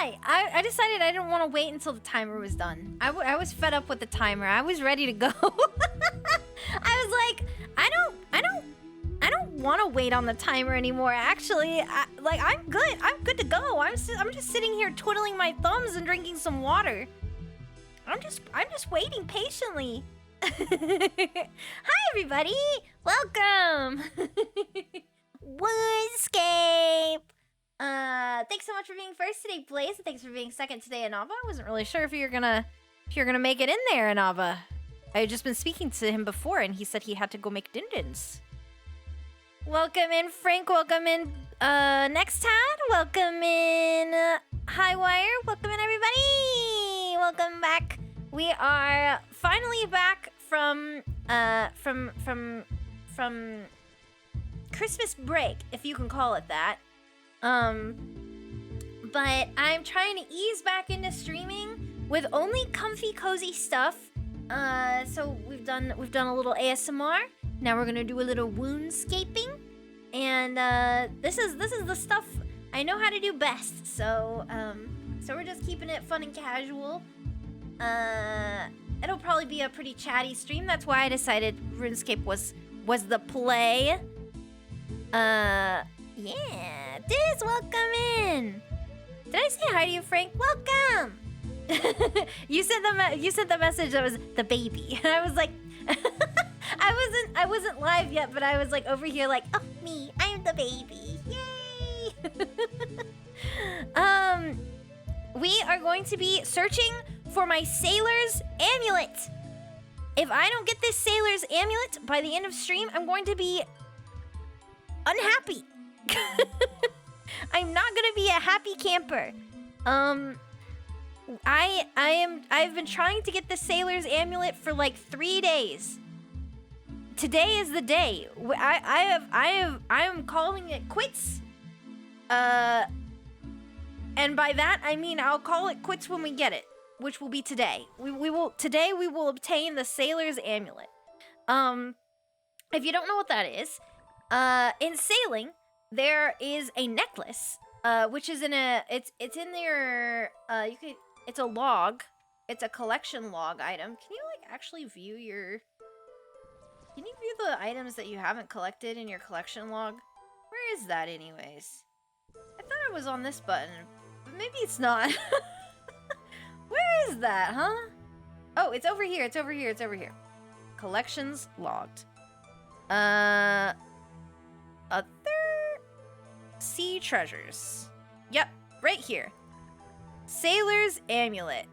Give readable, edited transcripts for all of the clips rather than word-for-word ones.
Hi! I decided I didn't want to wait until the timer was done. I was fed up with the timer. I was ready to go. I was like, I don't want to wait on the timer anymore. Actually, I'm good. I'm good to go. I'm just sitting here twiddling my thumbs and drinking some water. I'm just waiting patiently. Hi everybody! Welcome! Woodscape! Thanks so much for being first today, Blaze, and thanks for being second today, Inava. I wasn't really sure if you're gonna make it in there, Inava. I had just been speaking to him before, and he said he had to go make dindins. Welcome in, Frank. Welcome in, Next Tad. Welcome in, Highwire. Welcome in, everybody. Welcome back. We are finally back from Christmas break, if you can call it that. But I'm trying to ease back into streaming with only comfy, cozy stuff. So we've done a little ASMR. Now we're gonna do a little woundscaping, and this is the stuff I know how to do best. So we're just keeping it fun and casual. It'll probably be a pretty chatty stream. That's why I decided RuneScape was the play. Yeah, Diz, welcome in. Did I say hi to you, Frank? Welcome. You sent the message that was the baby, and I was like, I wasn't live yet, but I was like over here like, oh me, I am the baby, yay. We are going to be searching for my sailor's amulet. If I don't get this sailor's amulet by the end of stream, I'm going to be unhappy. I'm not gonna be a happy camper. I've been trying to get the sailor's amulet for like 3 days. Today is the day. I am calling it quits. And by that I mean I'll call it quits when we get it, which will be today. Today we will obtain the sailor's amulet. If you don't know what that is, in sailing there is a necklace, which is it's in their it's a log. It's a collection log item. Can you like actually view the items that you haven't collected in your collection log? Where is that anyways? I thought it was on this button, but maybe it's not. Where is that, huh? Oh, it's over here. It's over here. It's over here. Collections logged. Other sea treasures. Yep, right here. Sailor's amulet.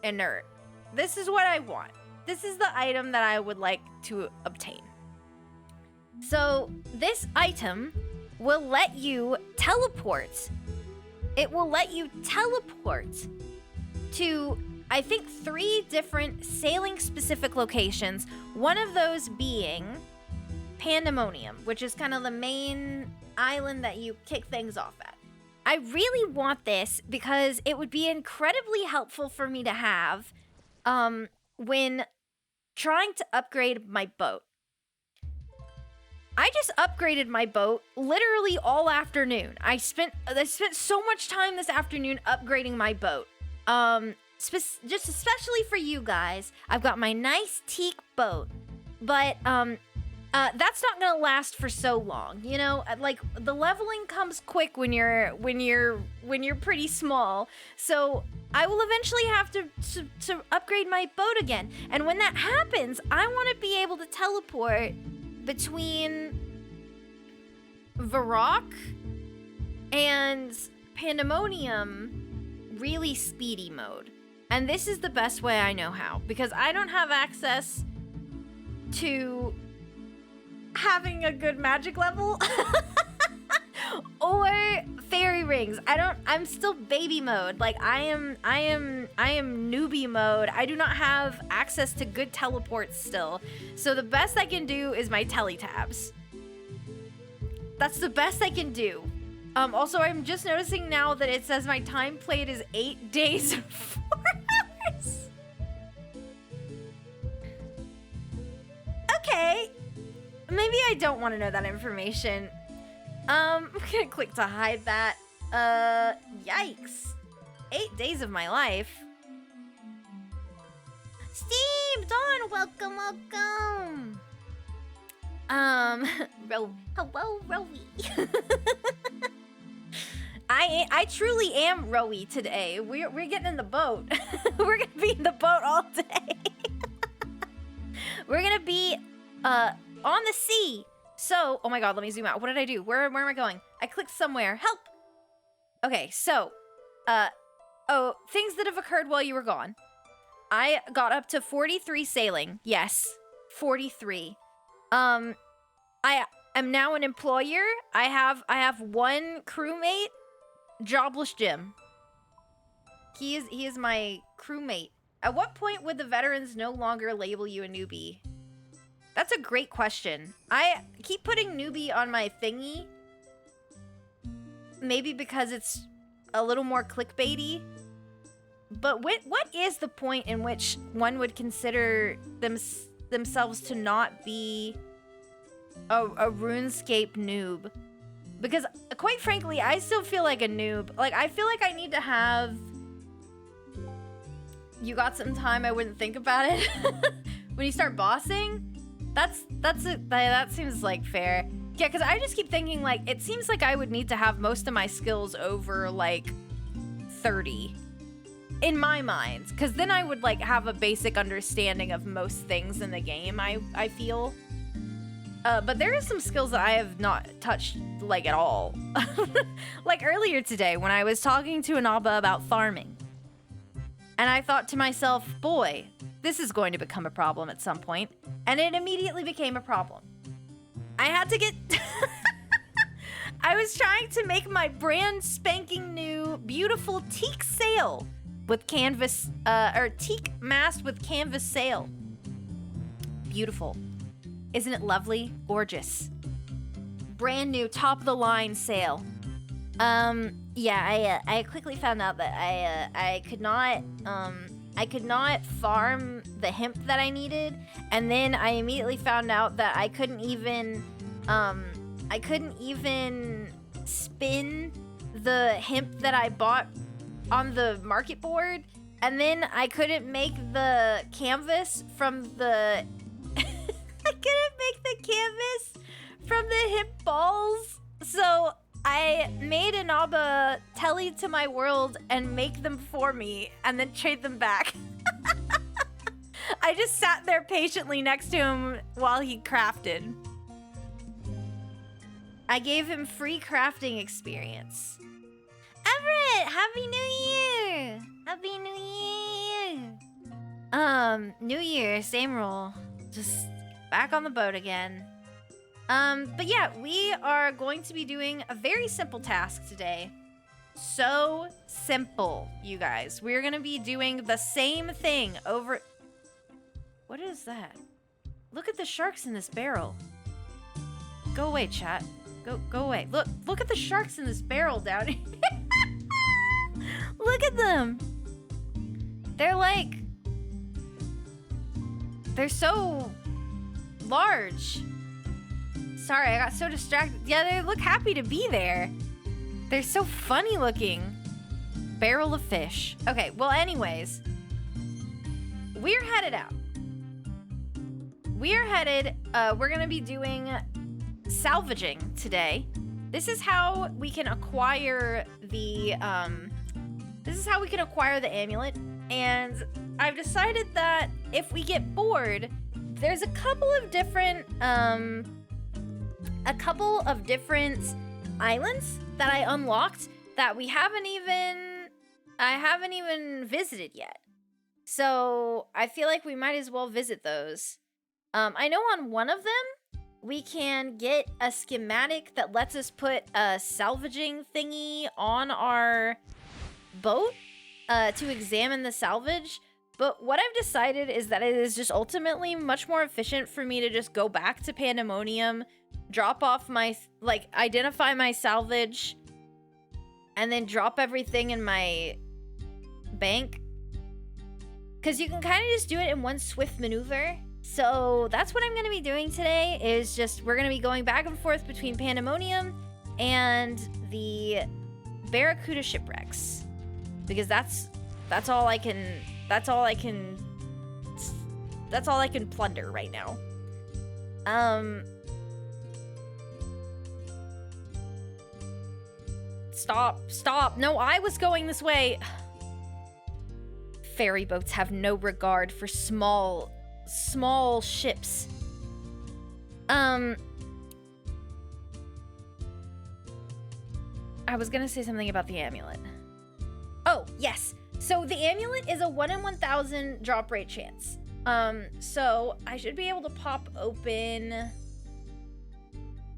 Inert. This is what I want. This is the item that I would like to obtain. So this item will let you teleport. It will let you teleport to, I think, 3 different sailing specific locations. One of those being Pandemonium, which is kind of the main island that you kick things off at. I really want this because it would be incredibly helpful for me to have when trying to upgrade my boat. I just upgraded my boat literally all afternoon. I spent so much time this afternoon upgrading my boat. Just especially for you guys, I've got my nice teak boat, but that's not gonna last for so long, you know. Like the leveling comes quick when you're pretty small. So I will eventually have to upgrade my boat again, and when that happens, I want to be able to teleport between Varrock and Pandemonium really speedy mode. And this is the best way I know how, because I don't have access to having a good magic level or fairy rings. I'm still baby mode. Like I am newbie mode. I do not have access to good teleports still. So the best I can do is my teletabs. That's the best I can do. Also, I'm just noticing now that it says my time played is 8 days and 4 hours. Okay. Maybe I don't want to know that information. I'm gonna click to hide that. Yikes. 8 days of my life. Steve, Dawn, welcome. Hello, Rowie. I truly am Rowie today. We're getting in the boat. We're gonna be in the boat all day. We're gonna be on the sea. So, oh my god, let me zoom out. What did I do? Where am I going? I clicked somewhere. Help! Okay, so, things that have occurred while you were gone. I got up to 43 sailing. Yes, 43. I am now an employer. I have one crewmate, Jobless Jim. He is my crewmate. At what point would the veterans no longer label you a newbie? That's a great question. I keep putting newbie on my thingy. Maybe because it's a little more clickbaity. But what is the point in which one would consider themselves to not be a RuneScape noob? Because, quite frankly, I still feel like a noob. Like, I feel like I need to have... You got some time, I wouldn't think about it. When you start bossing, that seems, like, fair. Yeah, because I just keep thinking, like, it seems like I would need to have most of my skills over, like, 30. In my mind. Because then I would, like, have a basic understanding of most things in the game, I feel. But there are some skills that I have not touched, like, at all. Like earlier today when I was talking to Anaba about farming. And I thought to myself, boy, this is going to become a problem at some point. And it immediately became a problem. I had to get... I was trying to make my brand spanking new beautiful teak sail with canvas, or teak mast with canvas sail. Beautiful. Isn't it lovely? Gorgeous. Brand new, top of the line sail. Yeah, I quickly found out that I could not farm the hemp that I needed, and then I immediately found out that I couldn't even spin the hemp that I bought on the market board, and then I couldn't make the canvas from the hemp balls, so I made Anaba tele to my world and make them for me and then trade them back. I just sat there patiently next to him while he crafted. I gave him free crafting experience. Everett, Happy New Year! Happy New Year! New Year, same rule. Just back on the boat again. But yeah, we are going to be doing a very simple task today. So simple, you guys. We're gonna be doing the same thing over... What is that? Look at the sharks in this barrel. Go away, chat. Go away. Look at the sharks in this barrel down here. Look at them. They're like... They're so large. Sorry, I got so distracted. Yeah, they look happy to be there. They're so funny looking. Barrel of fish. Okay, well, anyways. We're headed out. We're gonna be doing salvaging today. This is how we can acquire the, amulet. And I've decided that if we get bored, there's a couple of different islands that I unlocked that I haven't even visited yet. So I feel like we might as well visit those. I know on one of them, we can get a schematic that lets us put a salvaging thingy on our boat to examine the salvage. But what I've decided is that it is just ultimately much more efficient for me to just go back to Pandemonium, drop off my, identify my salvage, and then drop everything in my bank. Because you can kind of just do it in one swift maneuver. So that's what I'm going to be doing today, is just, we're going to be going back and forth between Pandemonium and the Barracuda shipwrecks. because that's all I can plunder right now. Stop. No, I was going this way. Ferry boats have no regard for small ships. I was gonna say something about the amulet. Oh, yes. So the amulet is a 1 in 1,000 drop rate chance. So I should be able to pop open...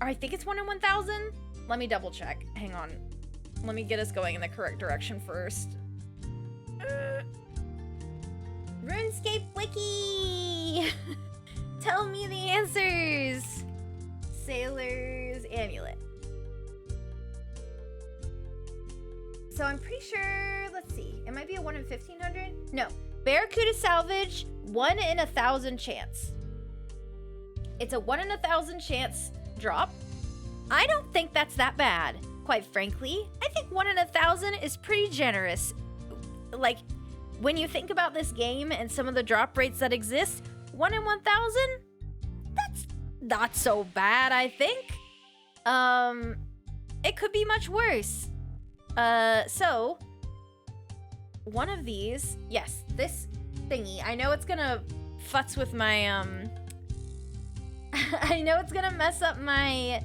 I think it's 1 in 1,000? Let me double check. Hang on. Let me get us going in the correct direction first. RuneScape Wiki! Tell me the answers! Sailor's amulet. So I'm pretty sure, let's see, it might be a 1 in 1,500? No, Barracuda Salvage, 1 in 1,000 chance. It's a 1 in 1,000 chance drop. I don't think that's that bad, quite frankly. I think 1 in 1,000 is pretty generous. Like, when you think about this game and some of the drop rates that exist, 1 in 1,000, that's not so bad, I think. It could be much worse. So, one of these, yes, this thingy, I know it's gonna futz with my, I know it's gonna mess up my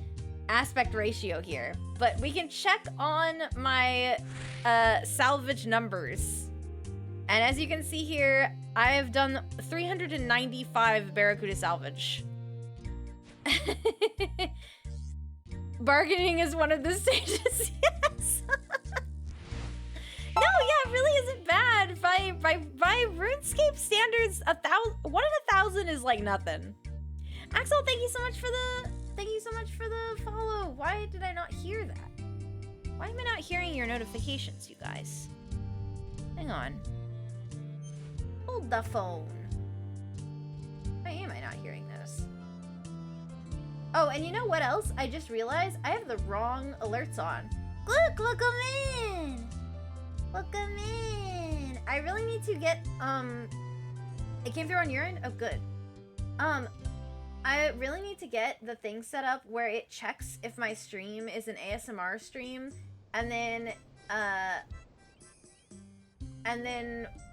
aspect ratio here, but we can check on my, salvage numbers. And as you can see here, I have done 395 Barracuda salvage. Bargaining is one of the stages, yes. No, yeah, it really isn't bad. By RuneScape standards, 1 in 1,000 is like nothing. Axel, thank you so much for the follow. Why did I not hear that? Why am I not hearing your notifications, you guys? Hang on. Hold the phone. Why am I not hearing this? Oh, and you know what else? I just realized I have the wrong alerts on. Look 'em in! Look 'em in! I really need to get, it came through on your end? Oh, good. I really need to get the thing set up where it checks if my stream is an ASMR stream, and then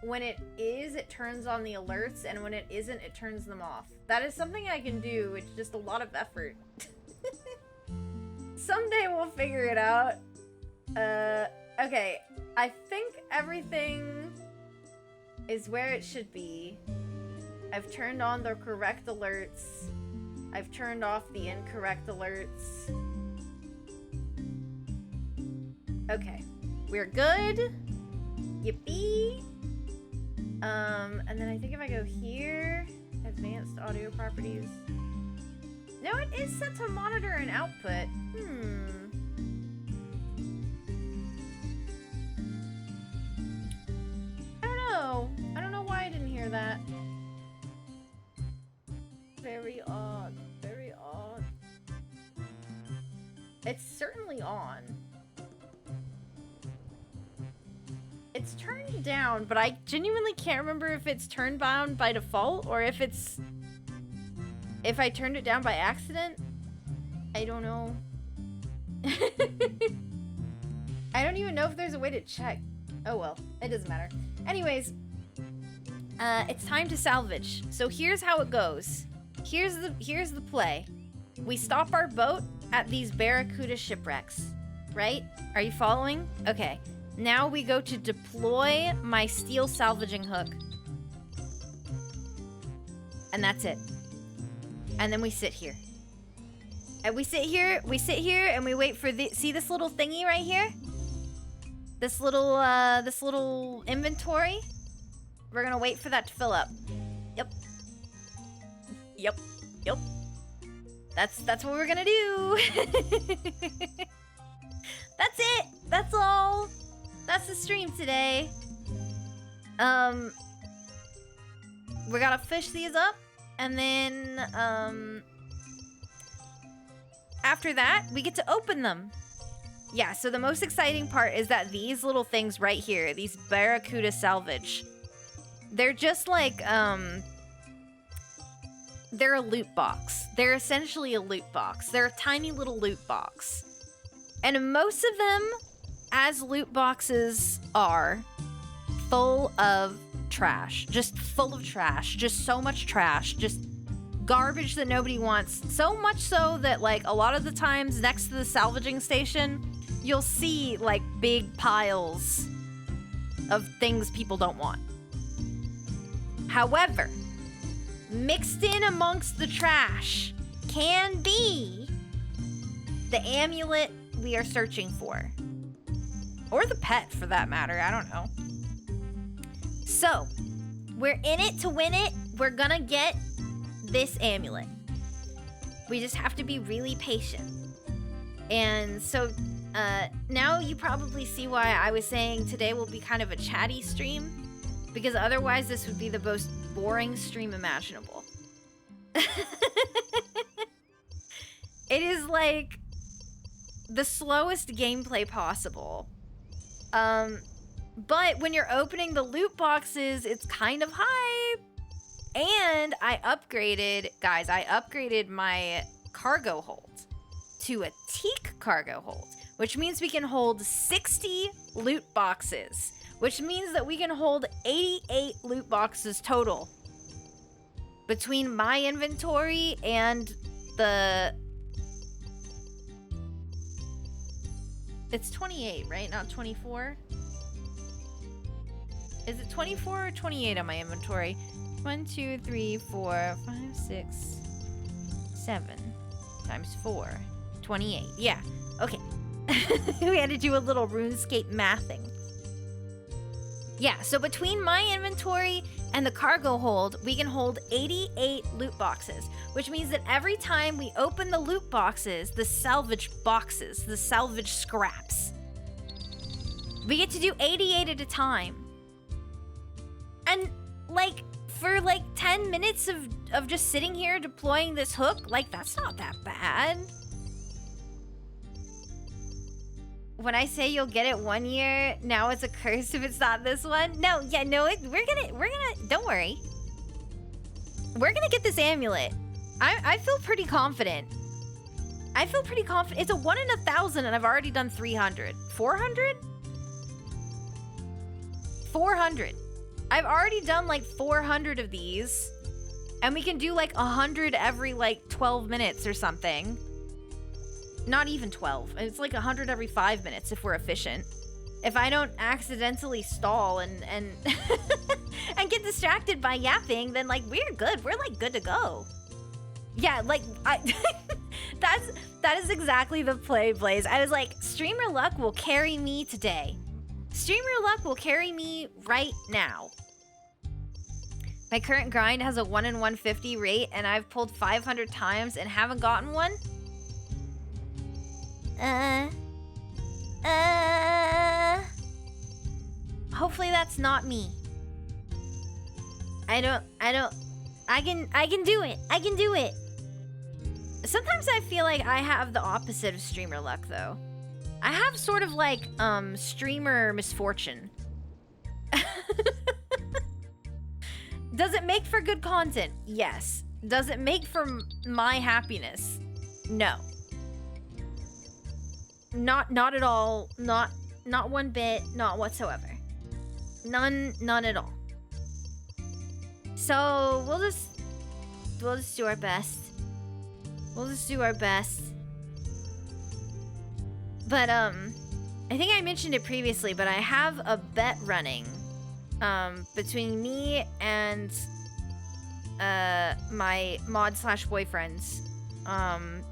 when it is, it turns on the alerts, and when it isn't, it turns them off. That is something I can do, it's just a lot of effort. Someday we'll figure it out. Okay, I think everything is where it should be. I've turned on the correct alerts. I've turned off the incorrect alerts. Okay, we're good. Yippee. And then I think if I go here, advanced audio properties. No, it is set to monitor and output. I don't know why I didn't hear that. Very odd. Very odd. It's certainly on. It's turned down, but I genuinely can't remember if it's turned down by default or if I turned it down by accident. I don't know. I don't even know if there's a way to check. Oh well, it doesn't matter. Anyways, it's time to salvage. So here's how it goes. Here's the play. We stop our boat at these Barracuda shipwrecks, right? Are you following? Okay. Now we go to deploy my steel salvaging hook. And that's it. And then we sit here. And we sit here and we wait for see this little thingy right here? This little inventory? We're gonna wait for that to fill up. Yep. That's what we're gonna do. That's it. That's all. That's the stream today. We gotta fish these up, and then after that we get to open them. Yeah, so the most exciting part is that these little things right here, these Barracuda salvage, they're just like, they're a loot box. They're essentially a loot box. They're a tiny little loot box. And most of them, as loot boxes are, full of trash. Just full of trash. Just so much trash. Just garbage that nobody wants. So much so that, like, a lot of the times next to the salvaging station, you'll see, like, big piles of things people don't want. However, mixed in amongst the trash can be the amulet we are searching for. Or the pet, for that matter. I don't know. So, we're in it to win it. We're gonna get this amulet. We just have to be really patient. And so, now you probably see why I was saying today will be kind of a chatty stream. Because otherwise this would be the most boring stream imaginable. It is like the slowest gameplay possible. But when you're opening the loot boxes, it's kind of hype. And I upgraded my cargo hold to a teak cargo hold, which means we can hold 60 loot boxes, which means that we can hold 88 loot boxes total between my inventory and the... It's 28, right? Not 24? Is it 24 or 28 on my inventory? 1, 2, 3, 4, 5, 6, 7 times 4. 28. Yeah. Okay. We had to do a little RuneScape mathing. Yeah, so between my inventory and the cargo hold, we can hold 88 loot boxes, which means that every time we open the loot boxes, the salvage scraps, we get to do 88 at a time. And, like, for, like, 10 minutes of just sitting here deploying this hook, like, that's not that bad. When I say you'll get it 1 year, now it's a curse if it's not this one. No, yeah, no, we're gonna, don't worry. We're gonna get this amulet. I feel pretty confident. It's a 1 in 1,000 and I've already done 300. 400? 400. I've already done like 400 of these. And we can do like 100 every like 12 minutes or something. Not even 12. It's like 100 every 5 minutes if we're efficient. If I don't accidentally stall and and get distracted by yapping, then like we're good. We're like good to go. Yeah, like that is exactly the play, Blaze. I was like, streamer luck will carry me today. Streamer luck will carry me right now. My current grind has a 1 in 150 rate and I've pulled 500 times and haven't gotten one. Hopefully that's not me. I can do it. I can do it. Sometimes I feel like I have the opposite of streamer luck though. I have sort of like, streamer misfortune. Does it make for good content? Yes. Does it make for my happiness? No. Not at all. Not one bit. Not whatsoever. None at all. So we'll just do our best. We'll just do our best. But I think I mentioned it previously, but I have a bet running between me and my mod/boyfriends on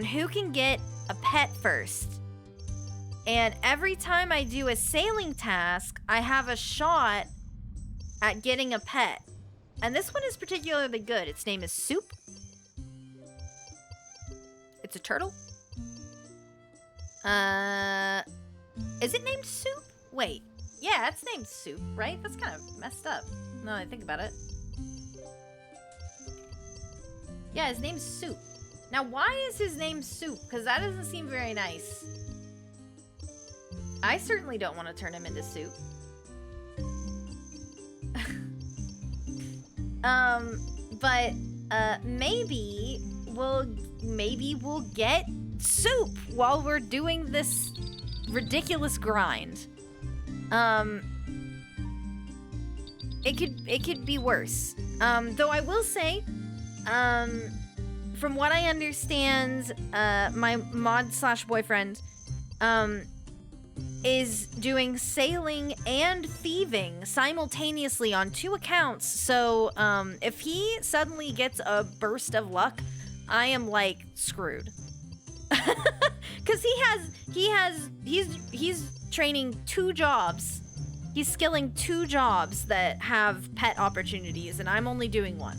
who can get a pet first. And every time I do a sailing task, I have a shot at getting a pet. And this one is particularly good. Its name is Soup. It's a turtle. Is it named Soup? Wait. Yeah, it's named Soup, right? That's kind of messed up, now that I think about it. Yeah, his name's Soup. Now, why is his name Soup? Because that doesn't seem very nice. I certainly don't want to turn him into Soup. But maybe we'll get Soup while we're doing this ridiculous grind. It could be worse. Though I will say, from what I understand, my mod/boyfriend, is doing sailing and thieving simultaneously on 2 accounts. So, if he suddenly gets a burst of luck, I am like screwed. Cause he's training 2 jobs. He's skilling 2 jobs that have pet opportunities, and I'm only doing 1.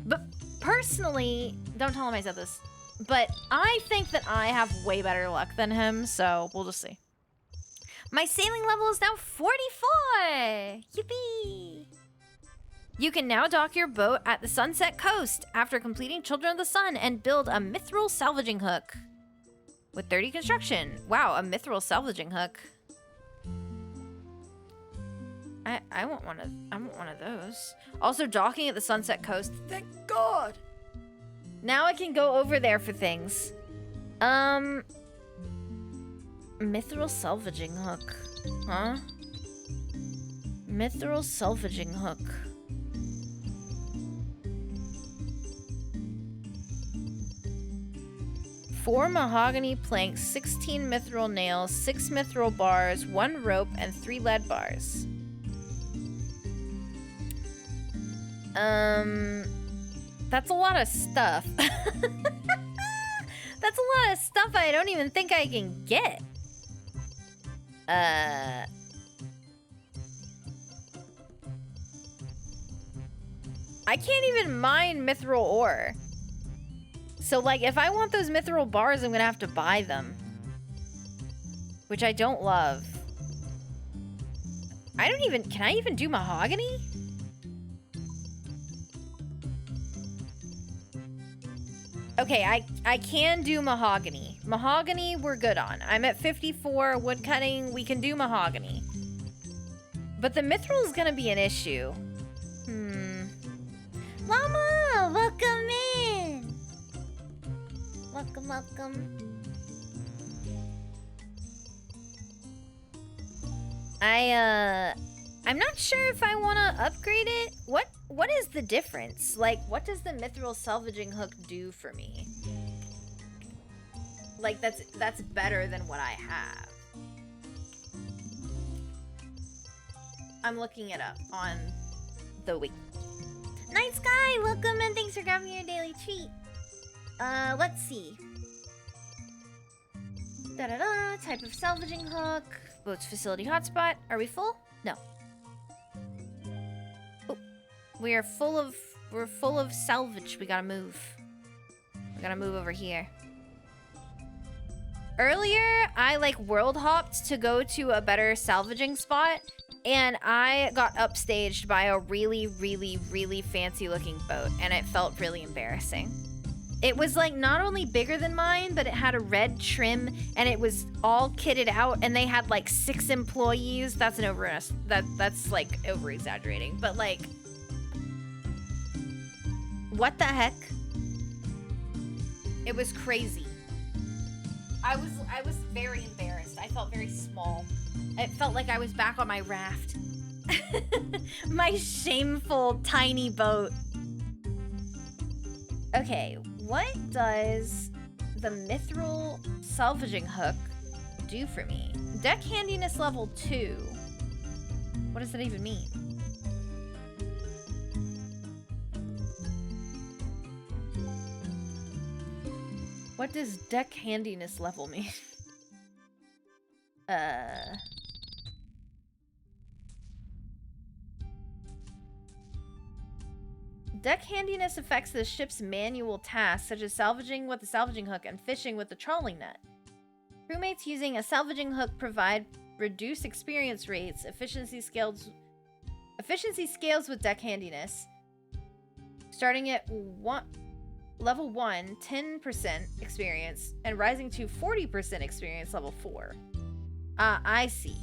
But personally, don't tell him I said this, but I think that I have way better luck than him, so we'll just see. My sailing level is now 44! Yippee! You can now dock your boat at the Sunset Coast after completing Children of the Sun and build a mithril salvaging hook. With 30 construction. Wow, a mithril salvaging hook. I want one of those. Also docking at the Sunset Coast. Thank God! Now I can go over there for things. Mithril salvaging hook. Huh? Mithril salvaging hook. Four mahogany planks, 16 mithril nails, 6 mithril bars, 1 rope, and 3 lead bars. That's a lot of stuff. That's a lot of stuff I don't even think I can get. I can't even mine mithril ore. So, like, if I want those mithril bars, I'm gonna have to buy them. Which I don't love. Can I even do mahogany? Okay, I can do mahogany. Mahogany, we're good on. I'm at 54, woodcutting, we can do mahogany. But the mithril is gonna be an issue. Llama, welcome in! Welcome, welcome. I'm not sure if I want to upgrade it. What is the difference? Like, what does the mithril salvaging hook do for me? Like, that's better than what I have. I'm looking it up on the wiki. Night Sky, welcome and thanks for grabbing your daily treat. Let's see. Da-da-da, type of salvaging hook. Boats facility hotspot. Are we full? No. Oh, we're full of salvage. We gotta move. We gotta move over here. Earlier, I like world hopped to go to a better salvaging spot, and I got upstaged by a really, really, really fancy looking boat, and it felt really embarrassing. It was like not only bigger than mine, but it had a red trim and it was all kitted out and they had like 6 employees. That's that's like over exaggerating, but like, what the heck? It was crazy. I was very embarrassed. I felt very small. It felt like I was back on my raft. My shameful tiny boat. Okay, what does the mithril salvaging hook do for me? Deck handiness level 2. What does that even mean? What does deck handiness level mean? Deck handiness affects the ship's manual tasks, such as salvaging with the salvaging hook and fishing with the trolling net. Crewmates using a salvaging hook provide reduced experience rates. Efficiency scales with deck handiness. Starting at 1 level 1, 10% experience, and rising to 40% experience level 4. I see.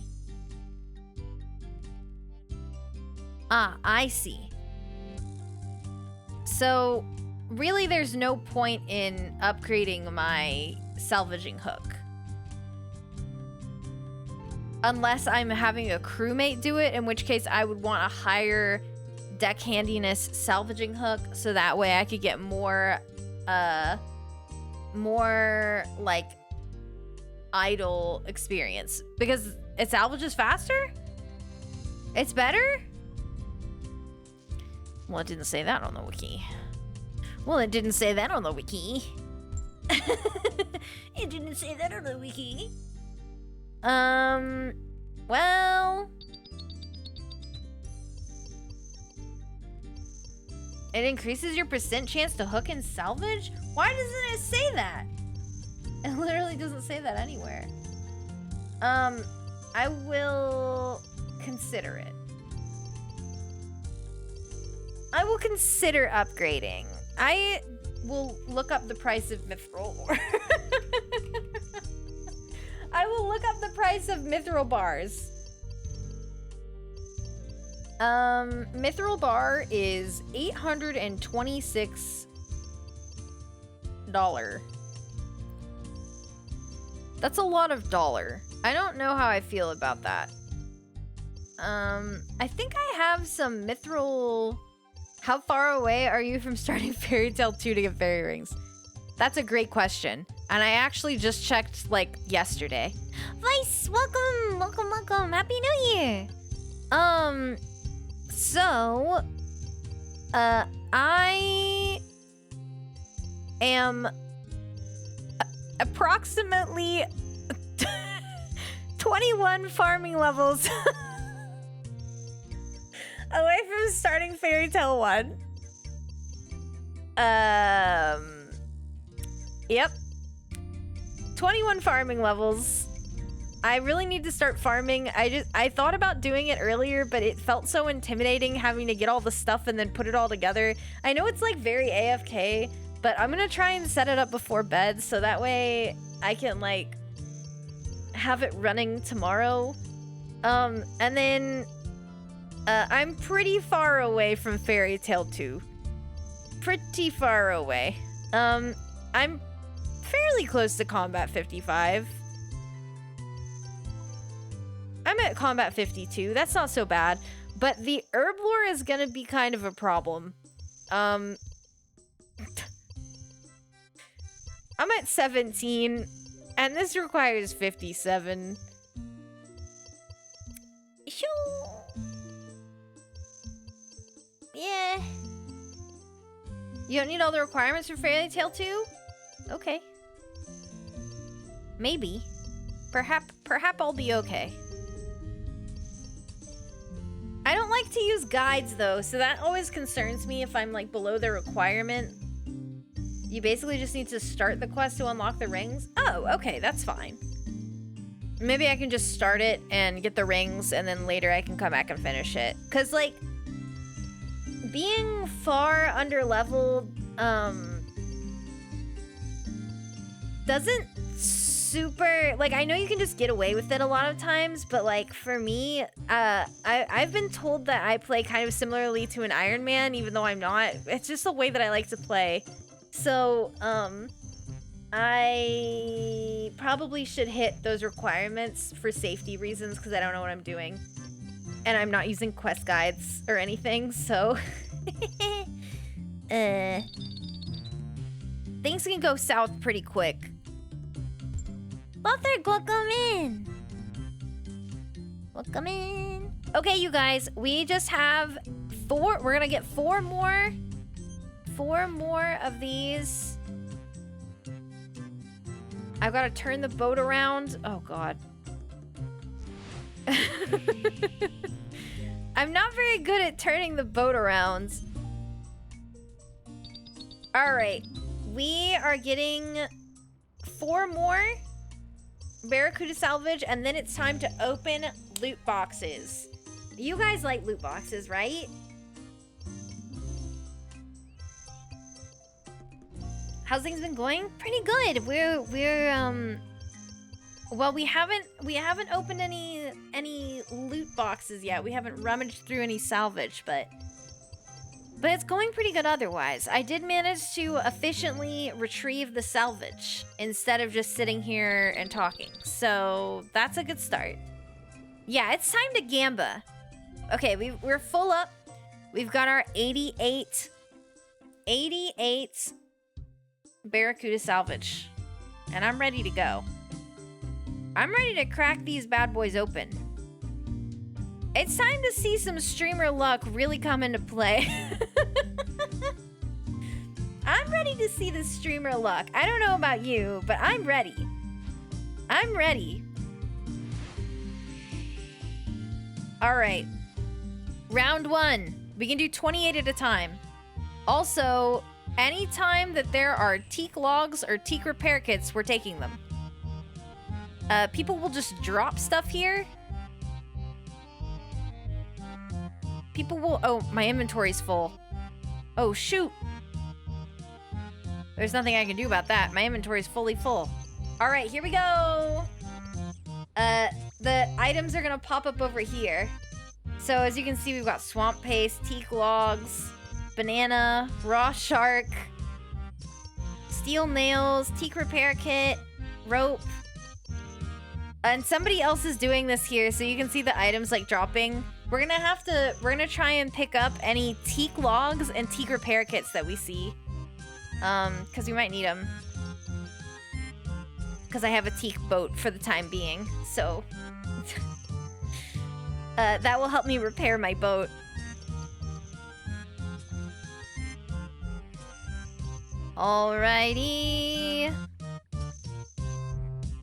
I see. So, really there's no point in upgrading my salvaging hook. Unless I'm having a crewmate do it, in which case I would want a higher deck handiness salvaging hook, so that way I could get more like idle experience, because it salvages faster. It's better. Well, it didn't say that on the wiki. Well, it didn't say that on the wiki. It didn't say that on the wiki. Well, it increases your percent chance to hook and salvage? Why doesn't it say that? It literally doesn't say that anywhere. I will consider it. I will consider upgrading. I will look up the price of mithril ore. I will look up the price of mithril bars. Mithril bar is $826. That's a lot of dollar. I don't know how I feel about that. I think I have some mithril. How far away are you from starting Fairy Tail 2 to get fairy rings? That's a great question. And I actually just checked, like, yesterday. Vice, welcome, welcome, welcome. Happy New Year. So, I am approximately 21 farming levels away from starting Fairy Tail 1. Yep. 21 farming levels. I really need to start farming. I thought about doing it earlier, but it felt so intimidating having to get all the stuff and then put it all together. I know it's like very AFK, but I'm gonna try and set it up before bed so that way I can like have it running tomorrow. And then I'm pretty far away from Fairy Tail 2. Pretty far away. I'm fairly close to combat 55. I'm at combat 52. That's not so bad. But the herb lore is gonna be kind of a problem. I'm at 17, and this requires 57. Yeah. You don't need all the requirements for Fairy Tail 2? Okay. Maybe. Perhaps I'll be okay. I don't like to use guides though, so that always concerns me if I'm like below the requirement. You basically just need to start the quest to unlock the rings. Oh, okay, that's fine. Maybe I can just start it and get the rings, and then later I can come back and finish it. Cause like, being far under leveled, doesn't super, like, I know you can just get away with it a lot of times, but like for me, I've been told that I play kind of similarly to an Iron Man, even though I'm not. It's just the way that I like to play. So, I probably should hit those requirements for safety reasons because I don't know what I'm doing. And I'm not using quest guides or anything, so... Things can go south pretty quick. Butter, welcome in! Welcome in. Okay, you guys, we just have 4. We're gonna get 4 more. 4 more of these. I've got to turn the boat around. Oh, God. I'm not very good at turning the boat around. Alright. We are getting 4 more Barracuda salvage, and then it's time to open loot boxes. You guys like loot boxes, right? how's things been going? Pretty good. Well, we haven't opened any loot boxes yet. We haven't rummaged through any salvage, but it's going pretty good otherwise. I did manage to efficiently retrieve the salvage instead of just sitting here and talking. So that's a good start. Yeah, it's time to gamba. Okay, we're full up. We've got our 88 Barracuda salvage. And I'm ready to go. I'm ready to crack these bad boys open. It's time to see some streamer luck really come into play. I'm ready to see the streamer luck. I don't know about you, but I'm ready. I'm ready. All right. Round 1. We can do 28 at a time. Also, anytime that there are teak logs or teak repair kits, we're taking them. People will just drop stuff here. People will... Oh, my inventory's full. Oh, shoot. There's nothing I can do about that. My inventory's fully full. All right, here we go. The items are gonna pop up over here. So as you can see, we've got swamp paste, teak logs, banana, raw shark, steel nails, teak repair kit, rope. And somebody else is doing this here, so you can see the items like dropping. We're gonna try and pick up any teak logs and teak repair kits that we see. Cause we might need them. Cause I have a teak boat for the time being, so. That will help me repair my boat. Alrighty.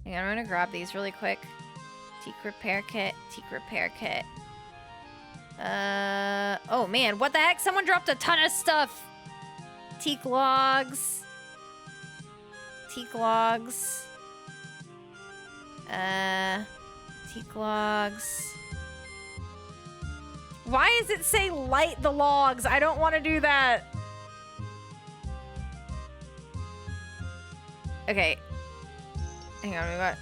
Hang on, I'm gonna grab these really quick. Teak repair kit, teak repair kit. Oh man, what the heck? Someone dropped a ton of stuff. Teak logs. Teak logs. Teak logs. Why does it say light the logs? I don't want to do that. Okay. Hang on, we got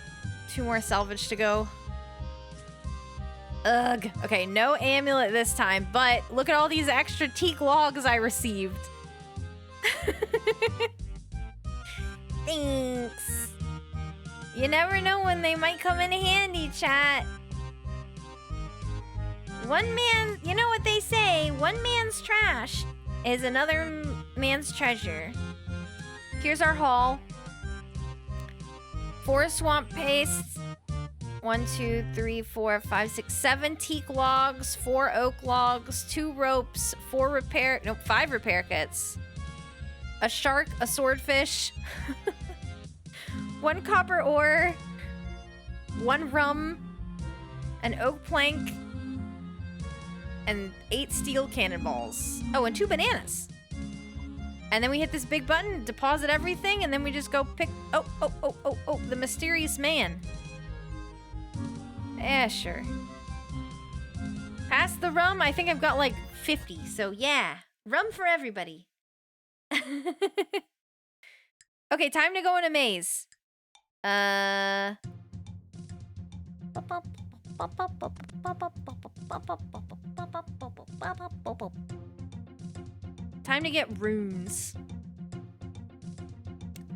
2 more salvage to go. Ugh. Okay, no amulet this time, but look at all these extra teak logs I received. Thanks. You never know when they might come in handy, chat. One man, you know what they say, one man's trash is another man's treasure. Here's our haul. 4 swamp pastes. 1, 2, 3, 4, 5, 6, 7 teak logs, 4 oak logs, 2 ropes, 5 repair kits. A shark, a swordfish, 1 copper ore, 1 rum, an oak plank, and 8 steel cannonballs. Oh, and 2 bananas. And then we hit this big button, deposit everything, and then we just go pick... Oh, the mysterious man. Yeah, sure. Pass the rum. I think I've got like 50, so yeah. Rum for everybody. Okay, time to go in a maze. Time to get runes.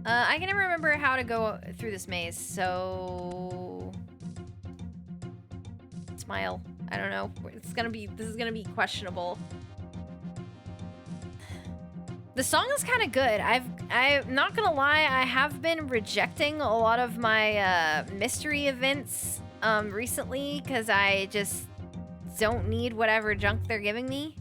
I can never remember how to go through this maze, so... Smile. I don't know. This is gonna be questionable. The song is kind of good. I'm not gonna lie, I have been rejecting a lot of my mystery events recently because I just don't need whatever junk they're giving me.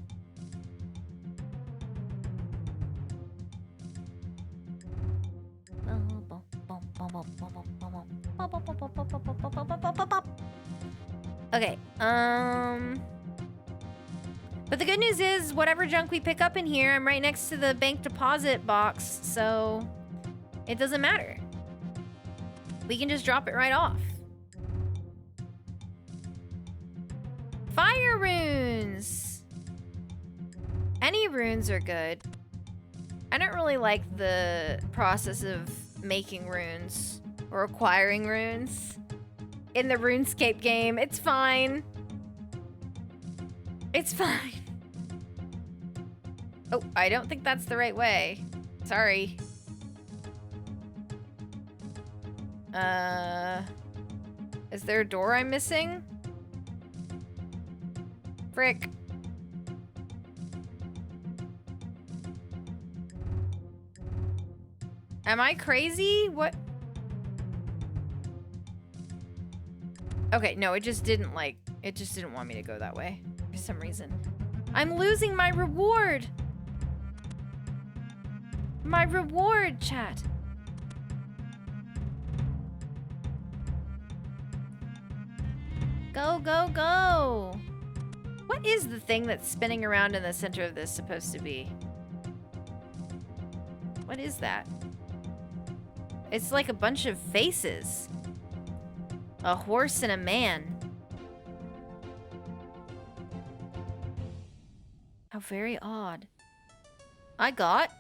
Okay, but the good news is, whatever junk we pick up in here, I'm right next to the bank deposit box, so it doesn't matter. We can just drop it right off. Fire runes! Any runes are good. I don't really like the process of making runes or acquiring runes in the RuneScape game. It's fine. It's fine. Oh, I don't think that's the right way. Sorry. Is there a door I'm missing? Frick. Am I crazy? What? Okay, no, it just didn't want me to go that way for some reason. I'm losing my reward! My reward, chat. Go, go, go! What is the thing that's spinning around in the center of this supposed to be? What is that? It's like a bunch of faces. A horse and a man. How very odd. I got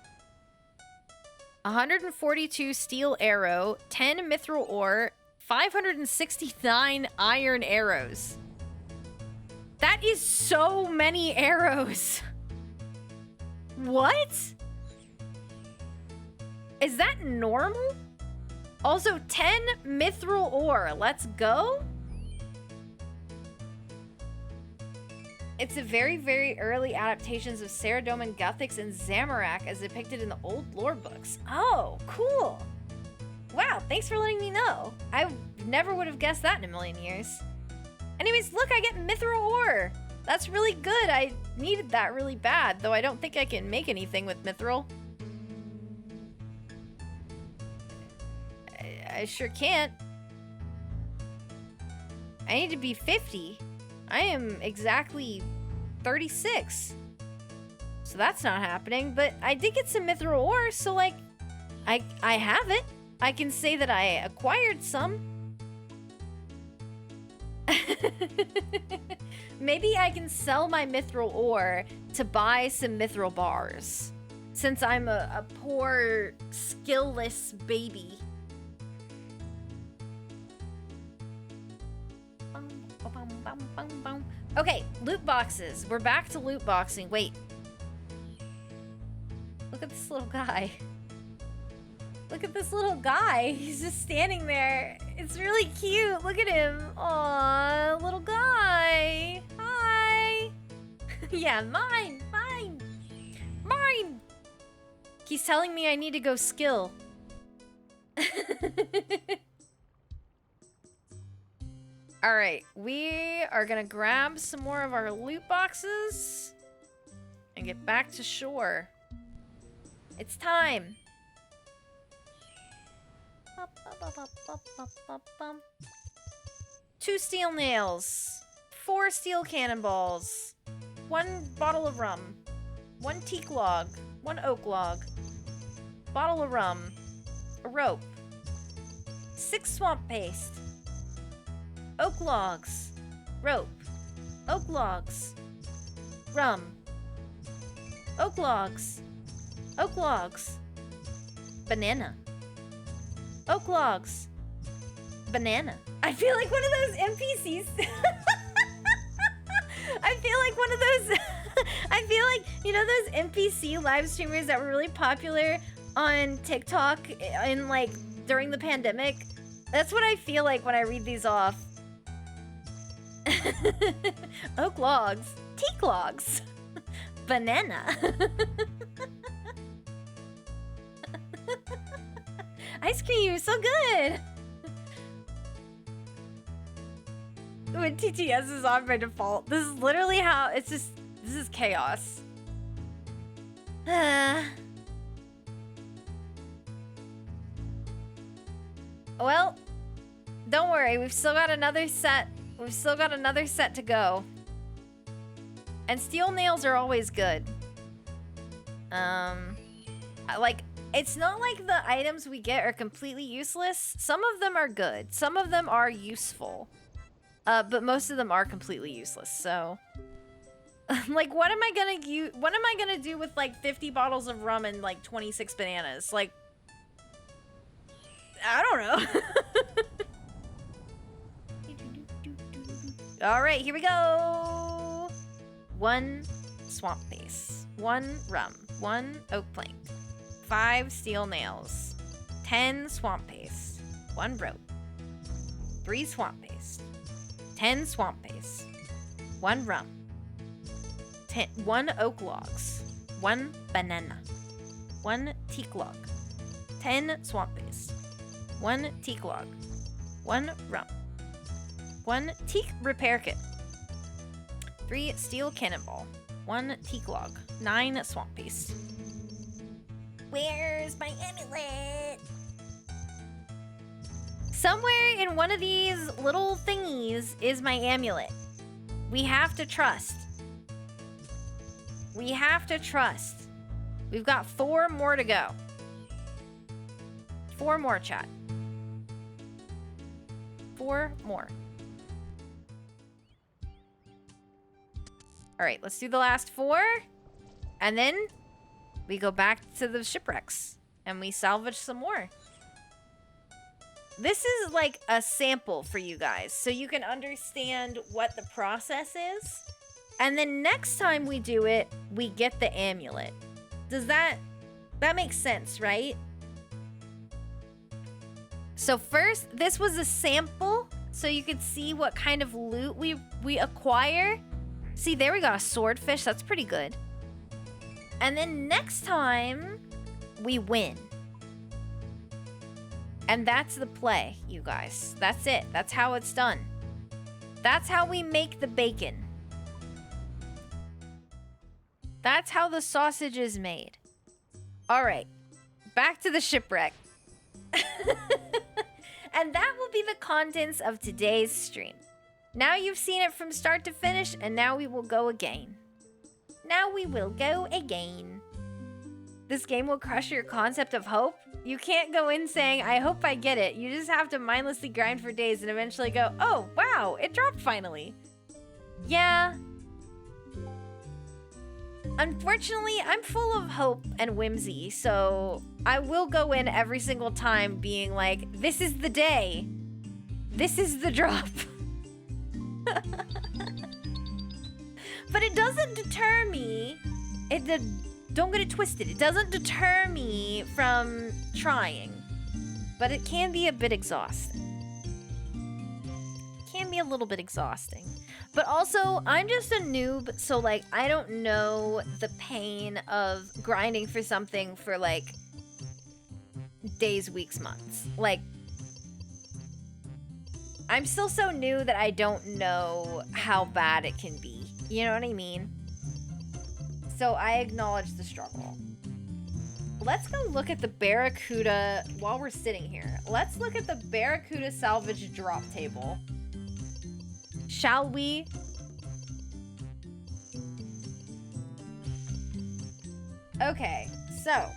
142 steel arrow, 10 mithril ore, 569 iron arrows. That is so many arrows. What? Is that normal? Also, 10 mithril ore. Let's go. It's a very, very early adaptations of Saradomin Gothics and Zamorak as depicted in the old lore books. Oh, cool. Wow, thanks for letting me know. I never would have guessed that in a million years. Anyways, look, I get mithril ore. That's really good. I needed that really bad, though I don't think I can make anything with mithril. I sure can't. I need to be 50. I am exactly 36. So that's not happening, but I did get some mithril ore, so like, I have it. I can say that I acquired some. Maybe I can sell my mithril ore to buy some mithril bars, since I'm a poor, skill-less baby. Okay, loot boxes. We're back to loot boxing. Wait. Look at this little guy. Look at this little guy. He's just standing there. It's really cute. Look at him. Aw, little guy. Hi. Yeah, mine. Mine. Mine. He's telling me I need to go skill. All right, we are gonna grab some more of our loot boxes and get back to shore. It's time. 2 steel nails, 4 steel cannonballs, 1 bottle of rum, 1 teak log, 1 oak log, bottle of rum, a rope, 6 swamp paste, oak logs, rope, oak logs, rum, oak logs, banana, oak logs, banana. I feel like one of those NPCs. I feel like one of those. I feel like, you know, those NPC live streamers that were really popular on TikTok in like during the pandemic. That's what I feel like when I read these off. Oak logs, teak logs, banana. Ice cream, so good. When TTS is on by default, this is literally how it's just. This is chaos. Well, don't worry. We've still got another set. We've still got another set to go. And steel nails are always good. Like, it's not like the items we get are completely useless. Some of them are good. Some of them are useful. But most of them are completely useless, so... Like, what am I gonna use? What am I gonna do with like 50 bottles of rum and like 26 bananas? Like, I don't know. All right, here we go. 1 swamp base, 1 rum, 1 oak plank, 5 steel nails, 10 swamp paste, 1 rope, 3 swamp paste, 10 swamp paste, 1 rum, 1 oak logs, 1 banana, 1 teak log, 10 swamp paste, 1 teak log, 1 rum, 1 teak repair kit, 3 steel cannonball, 1 teak log, 9 swamp paste. Where's my amulet? Somewhere in one of these little thingies is my amulet. We have to trust. We have to trust. We've got 4 more to go. 4 more, chat. 4 more. All right, let's do the last 4. And then we go back to the shipwrecks and we salvage some more. This is like a sample for you guys so you can understand what the process is. And then next time we do it, we get the amulet. Does that makes sense, right? So first, this was a sample so you could see what kind of loot we acquire. See, there we got a swordfish. That's pretty good. And then next time, we win. And that's the play, you guys. That's it. That's how it's done. That's how we make the bacon. That's how the sausage is made. All right. Back to the shipwreck. And that will be the contents of today's stream. Now you've seen it from start to finish, and now we will go again. Now we will go again. This game will crush your concept of hope. You can't go in saying, I hope I get it. You just have to mindlessly grind for days and eventually go, oh, wow, it dropped finally. Yeah. Unfortunately, I'm full of hope and whimsy, so I will go in every single time being like, this is the day. This is the drop. But it doesn't deter me. Don't get it twisted. It doesn't deter me from trying. But it can be a bit exhausting. It can be a little bit exhausting. But also, I'm just a noob, so like I don't know the pain of grinding for something for like days, weeks, months. Like, I'm still so new that I don't know how bad it can be. You know what I mean? So I acknowledge the struggle. Let's go look at the Barracuda while we're sitting here. Let's look at the Barracuda salvage drop table. Shall we? Okay, so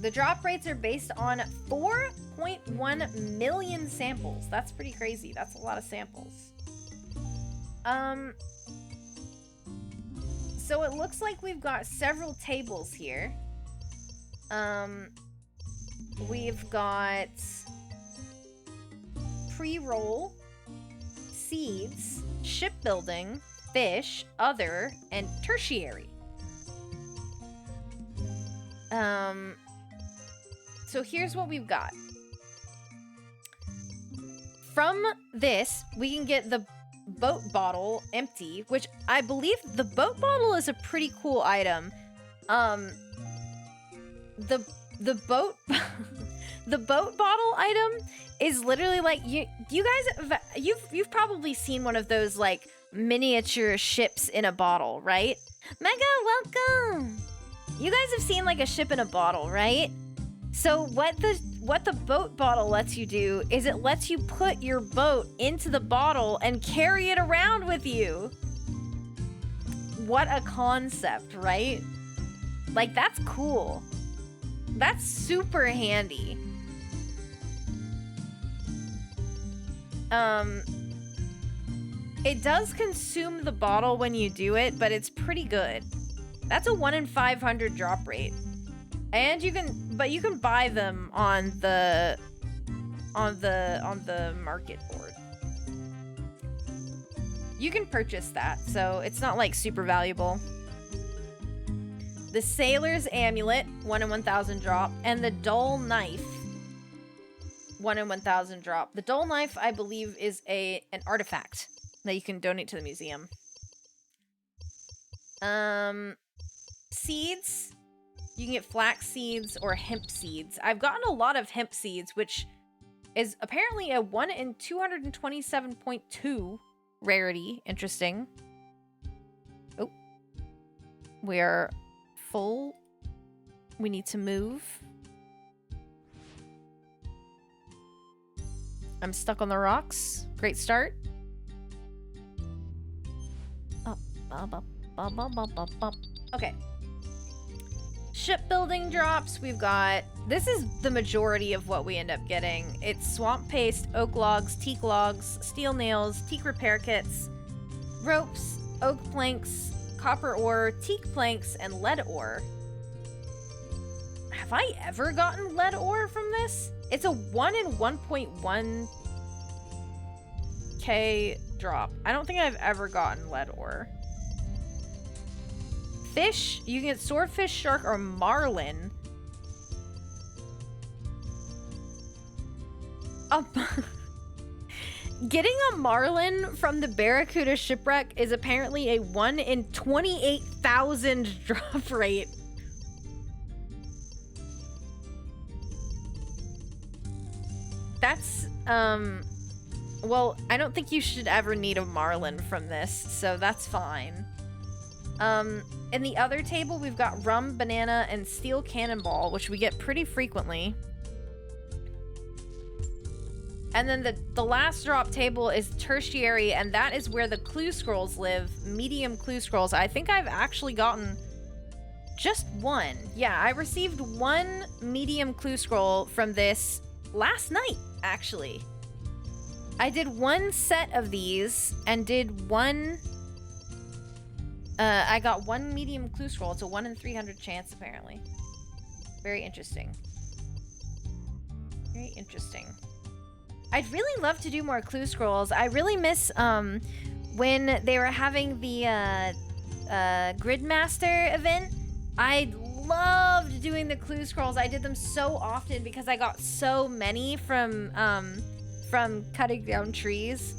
the drop rates are based on 4.1 million samples. That's pretty crazy. That's a lot of samples. So it looks like we've got several tables here. We've got pre-roll, seeds, shipbuilding, fish, other, and tertiary. So here's what we've got. From this, we can get the boat bottle empty, which I believe the boat bottle is a pretty cool item. The boat the boat bottle item is literally like you guys you've probably seen one of those like miniature ships in a bottle, right? Mega, welcome. You guys have seen like a ship in a bottle, right? So what the boat bottle lets you do is it lets you put your boat into the bottle and carry it around with you. What a concept, right? Like, that's cool. That's super handy. It does consume the bottle when you do it, but it's pretty good. That's a 1 in 500 drop rate. And you can buy them on the market board. You can purchase that, so it's not like super valuable. The Sailor's Amulet, 1 in 1,000 drop, and the Dull Knife, 1 in 1,000 drop. The Dull Knife, I believe, is an artifact that you can donate to the museum. Seeds. You can get flax seeds or hemp seeds. I've gotten a lot of hemp seeds, which is apparently a 1 in 227.2 rarity. Interesting. Oh. We are full. We need to move. I'm stuck on the rocks. Great start. Okay. Shipbuilding drops. We've got... This is the majority of what we end up getting. It's swamp paste, oak logs, teak logs, steel nails, teak repair kits, ropes, oak planks, copper ore, teak planks, and lead ore. Have I ever gotten lead ore from this? It's a 1 in 1.1k drop. I don't think I've ever gotten lead ore. Fish, you can get swordfish, shark, or marlin. Getting a marlin from the Barracuda shipwreck is apparently a 1 in 28,000 drop rate. That's, well, I don't think you should ever need a marlin from this, so that's fine. In the other table, we've got rum, banana, and steel cannonball, which we get pretty frequently. And then the last drop table is tertiary, and that is where the clue scrolls live. Medium clue scrolls. I think I've actually gotten just one. Yeah, I received 1 medium clue scroll from this last night, actually. I did 1 set of these and did 1... I got 1 medium clue scroll. It's a 1 in 300 chance, apparently. Very interesting. Very interesting. I'd really love to do more clue scrolls. I really miss, when they were having the, Gridmaster event. I loved doing the clue scrolls. I did them so often because I got so many from cutting down trees.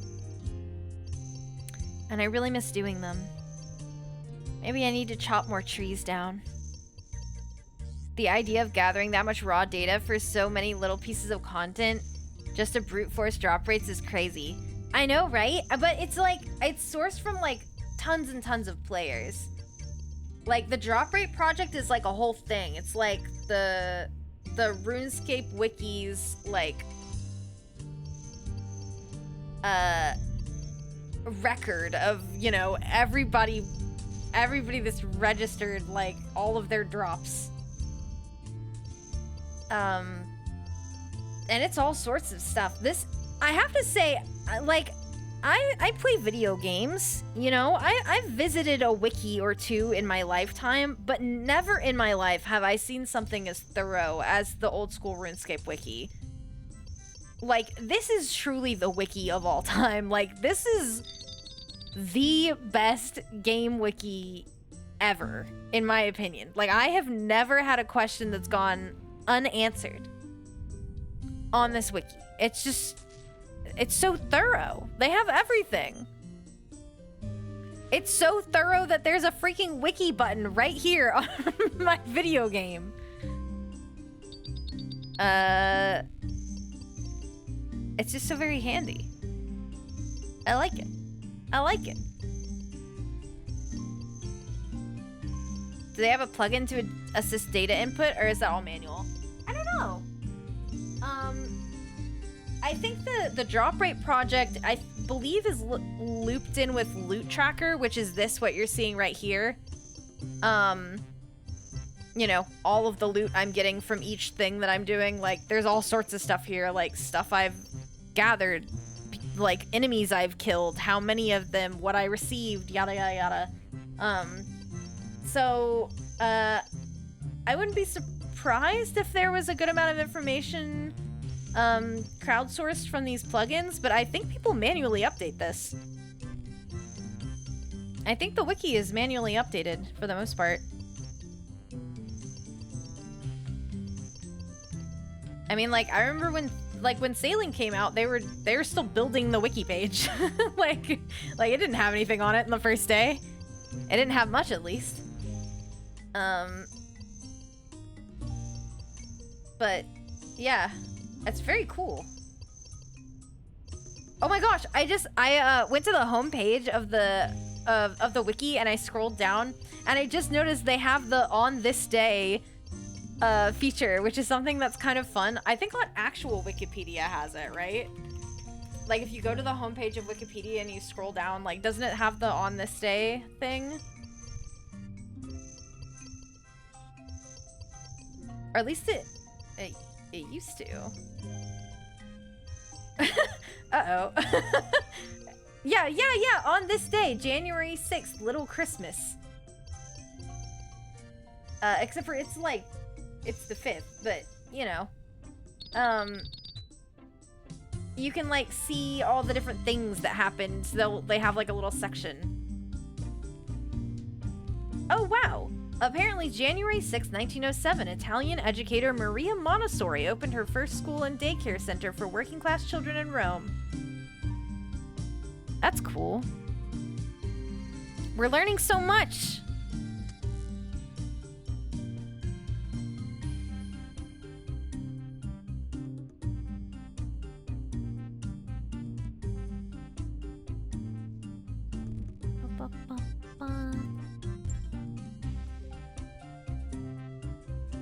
And I really miss doing them. Maybe I need to chop more trees down. The idea of gathering that much raw data for so many little pieces of content just to brute force drop rates is crazy. I know, right? But it's like, it's sourced from like tons and tons of players. Like the drop rate project is like a whole thing. It's like the RuneScape wiki's like record of, you know, everybody that's registered like all of their drops. And it's all sorts of stuff. This, I have to say, like, I play video games, you know? I've visited a wiki or two in my lifetime, but never in my life have I seen something as thorough as the old school RuneScape wiki. Like, this is truly the wiki of all time. Like, this is the best game wiki ever, in my opinion. Like, I have never had a question that's gone unanswered on this wiki. It's just, it's so thorough. They have everything. It's so thorough that there's a freaking wiki button right here on my video game. It's just so very handy. I like it. I like it. Do they have a plugin to assist data input, or is that all manual? I don't know. I think the drop rate project, I believe, is looped in with Loot Tracker, which is this, what you're seeing right here. You know, all of the loot I'm getting from each thing that I'm doing. Like, there's all sorts of stuff here, like stuff I've gathered like enemies I've killed, how many of them, what I received, yada yada yada. So I wouldn't be surprised if there was a good amount of information crowdsourced from these plugins, but I think people manually update this. I think the wiki is manually updated for the most part. I mean, like, I remember when sailing came out, they were still building the wiki page. like it didn't have anything on it in the first day. It didn't have much, at least. But yeah, it's very cool. Oh my gosh, I went to the home page of the wiki and I scrolled down and I just noticed they have the on this day feature, which is something that's kind of fun. I think on actual Wikipedia has it, right? Like if you go to the homepage of Wikipedia and you scroll down, like doesn't it have the on this day thing? Or at least it used to. Uh-oh. Yeah, on this day, January 6th, Little Christmas. Except for it's the 5th, but, you know. You can, like, see all the different things that happened. So they have, like, a little section. Oh, wow. Apparently, January 6, 1907, Italian educator Maria Montessori opened her first school and daycare center for working-class children in Rome. That's cool. We're learning so much.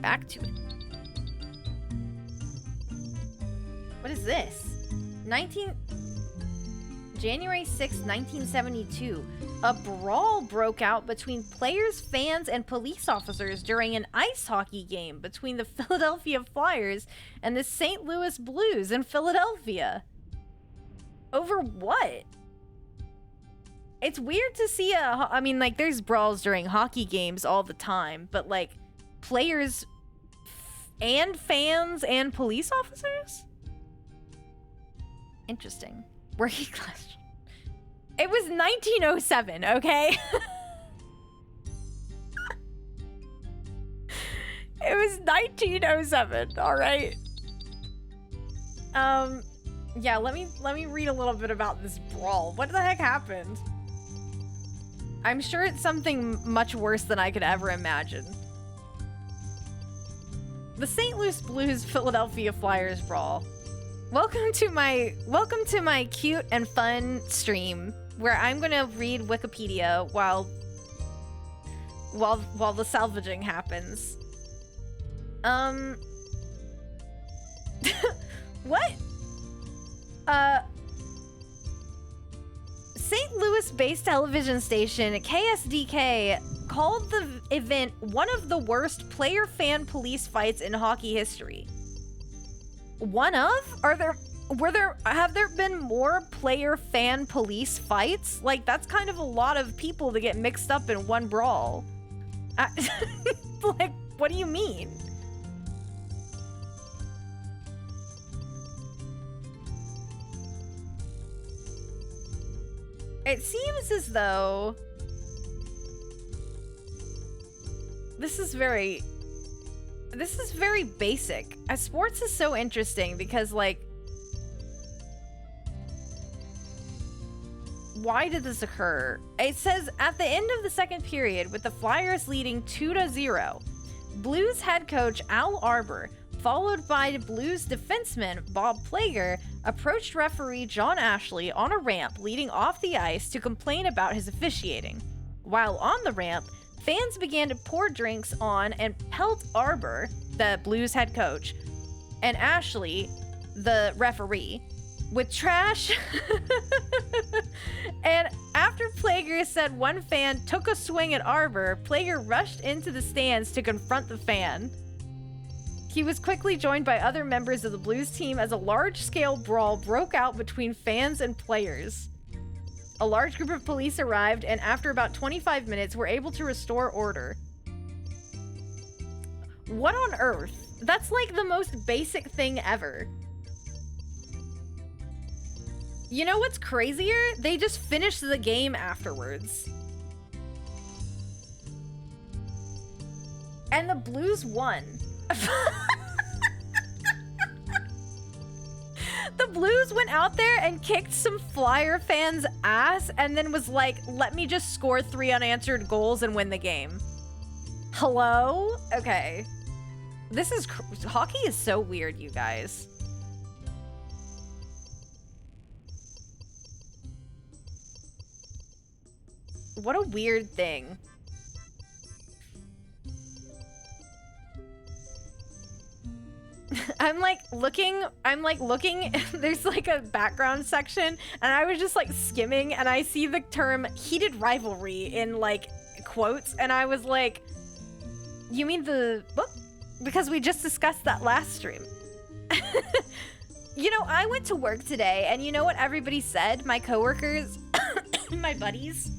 Back to it. What is this? January 6, 1972. A brawl broke out between players, fans, and police officers during an ice hockey game between the Philadelphia Flyers and the St. Louis Blues in Philadelphia. Over what? It's weird to see I mean, like, there's brawls during hockey games all the time, but, like, players and fans and police officers? Interesting. Working class. It was 1907, okay? It was 1907, all right? Yeah, let me read a little bit about this brawl. What the heck happened? I'm sure it's something much worse than I could ever imagine. The St. Louis Blues Philadelphia Flyers brawl. Welcome to my cute and fun stream where I'm gonna read Wikipedia while the salvaging happens. What? St. Louis-based television station KSDK called the event one of the worst player-fan police fights in hockey history. One of? Have there been more player-fan police fights? Like, that's kind of a lot of people to get mixed up in one brawl. Like, what do you mean? It seems as though this is very basic. Sports is so interesting because, like, why did this occur? It says at the end of the second period, with the Flyers leading 2-0, Blues head coach Al Arbor, followed by Blues defenseman Bob Plager, approached referee John Ashley on a ramp leading off the ice to complain about his officiating. While on the ramp, fans began to pour drinks on and pelt Arbor, the Blues head coach, and Ashley, the referee, with trash. And after Plager said one fan took a swing at Arbor, Plager rushed into the stands to confront the fan. He was quickly joined by other members of the Blues team as a large-scale brawl broke out between fans and players. A large group of police arrived, and after about 25 minutes, were able to restore order. What on earth? That's like the most basic thing ever. You know what's crazier? They just finished the game afterwards. And the Blues won. The Blues went out there and kicked some Flyer fans' ass and then was like, let me just score 3 unanswered goals and win the game. Hello? Okay. This is... Hockey is so weird, you guys. What a weird thing. I'm like looking, there's like a background section, and I was just like skimming, and I see the term heated rivalry in like quotes, and I was like, you mean the book? Because we just discussed that last stream. You know, I went to work today, and you know what everybody said? My coworkers, my buddies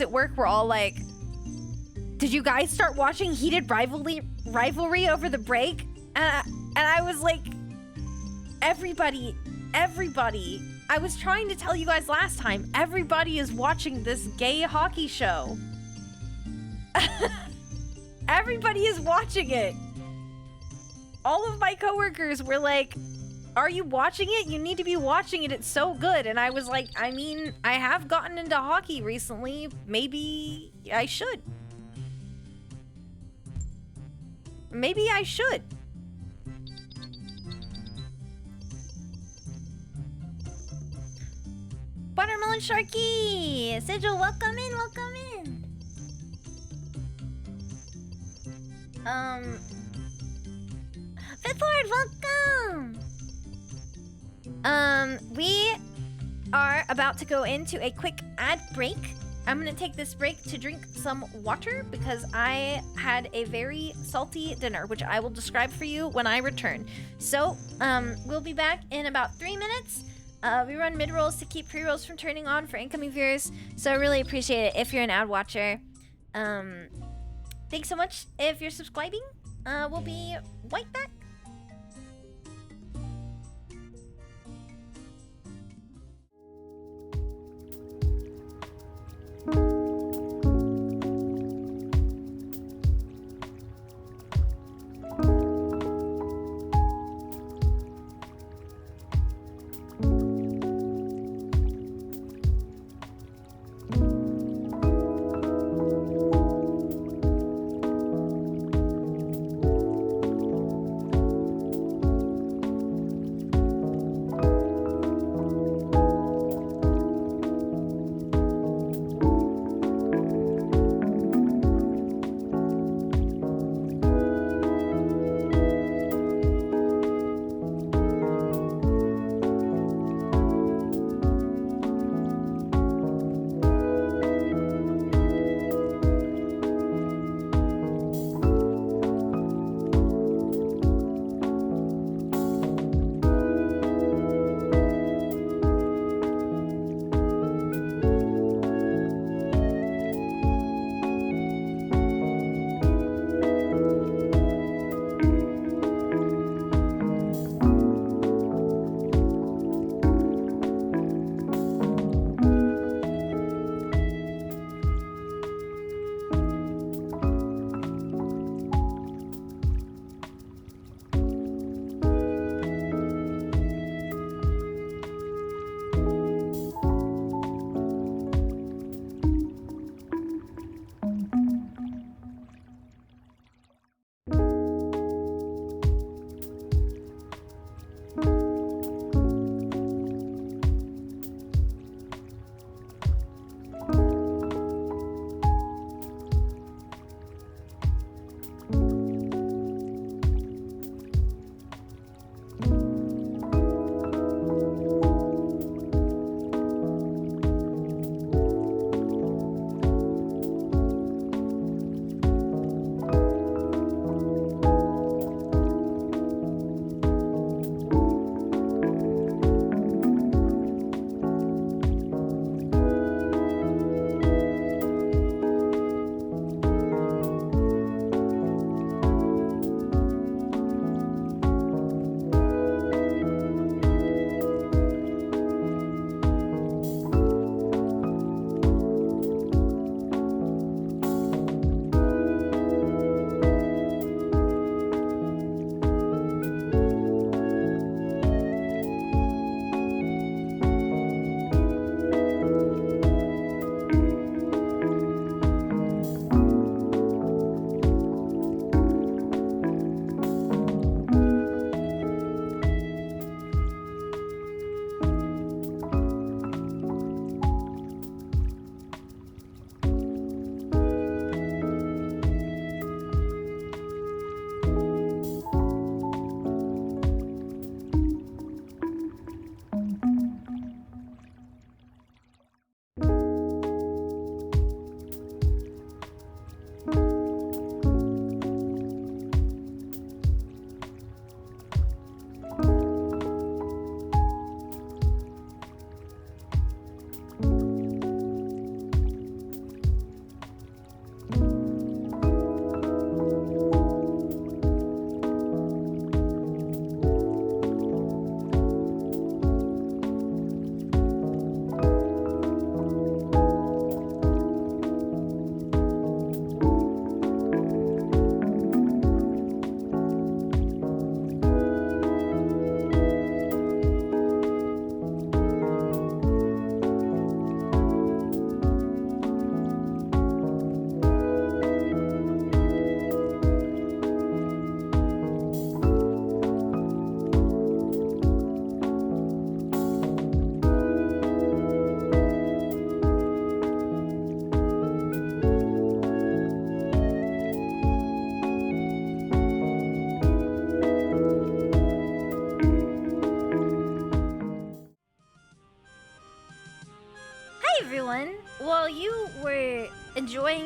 at work were all like, did you guys start watching heated rivalry over the break? And I was like, everybody, I was trying to tell you guys last time, everybody is watching this gay hockey show. Everybody is watching it. All of my coworkers were like, are you watching it? You need to be watching it. It's so good. And I was like, I mean, I have gotten into hockey recently. Maybe I should. Maybe I should. Watermelon Sharky! Sigil, welcome in, welcome in. Fifth Lord, welcome! We are about to go into a quick ad break. I'm gonna take this break to drink some water because I had a very salty dinner, which I will describe for you when I return. So, we'll be back in about 3 minutes. We run mid-rolls to keep pre-rolls from turning on for incoming viewers, so I really appreciate it if you're an ad watcher. Thanks so much if you're subscribing. We'll be right back.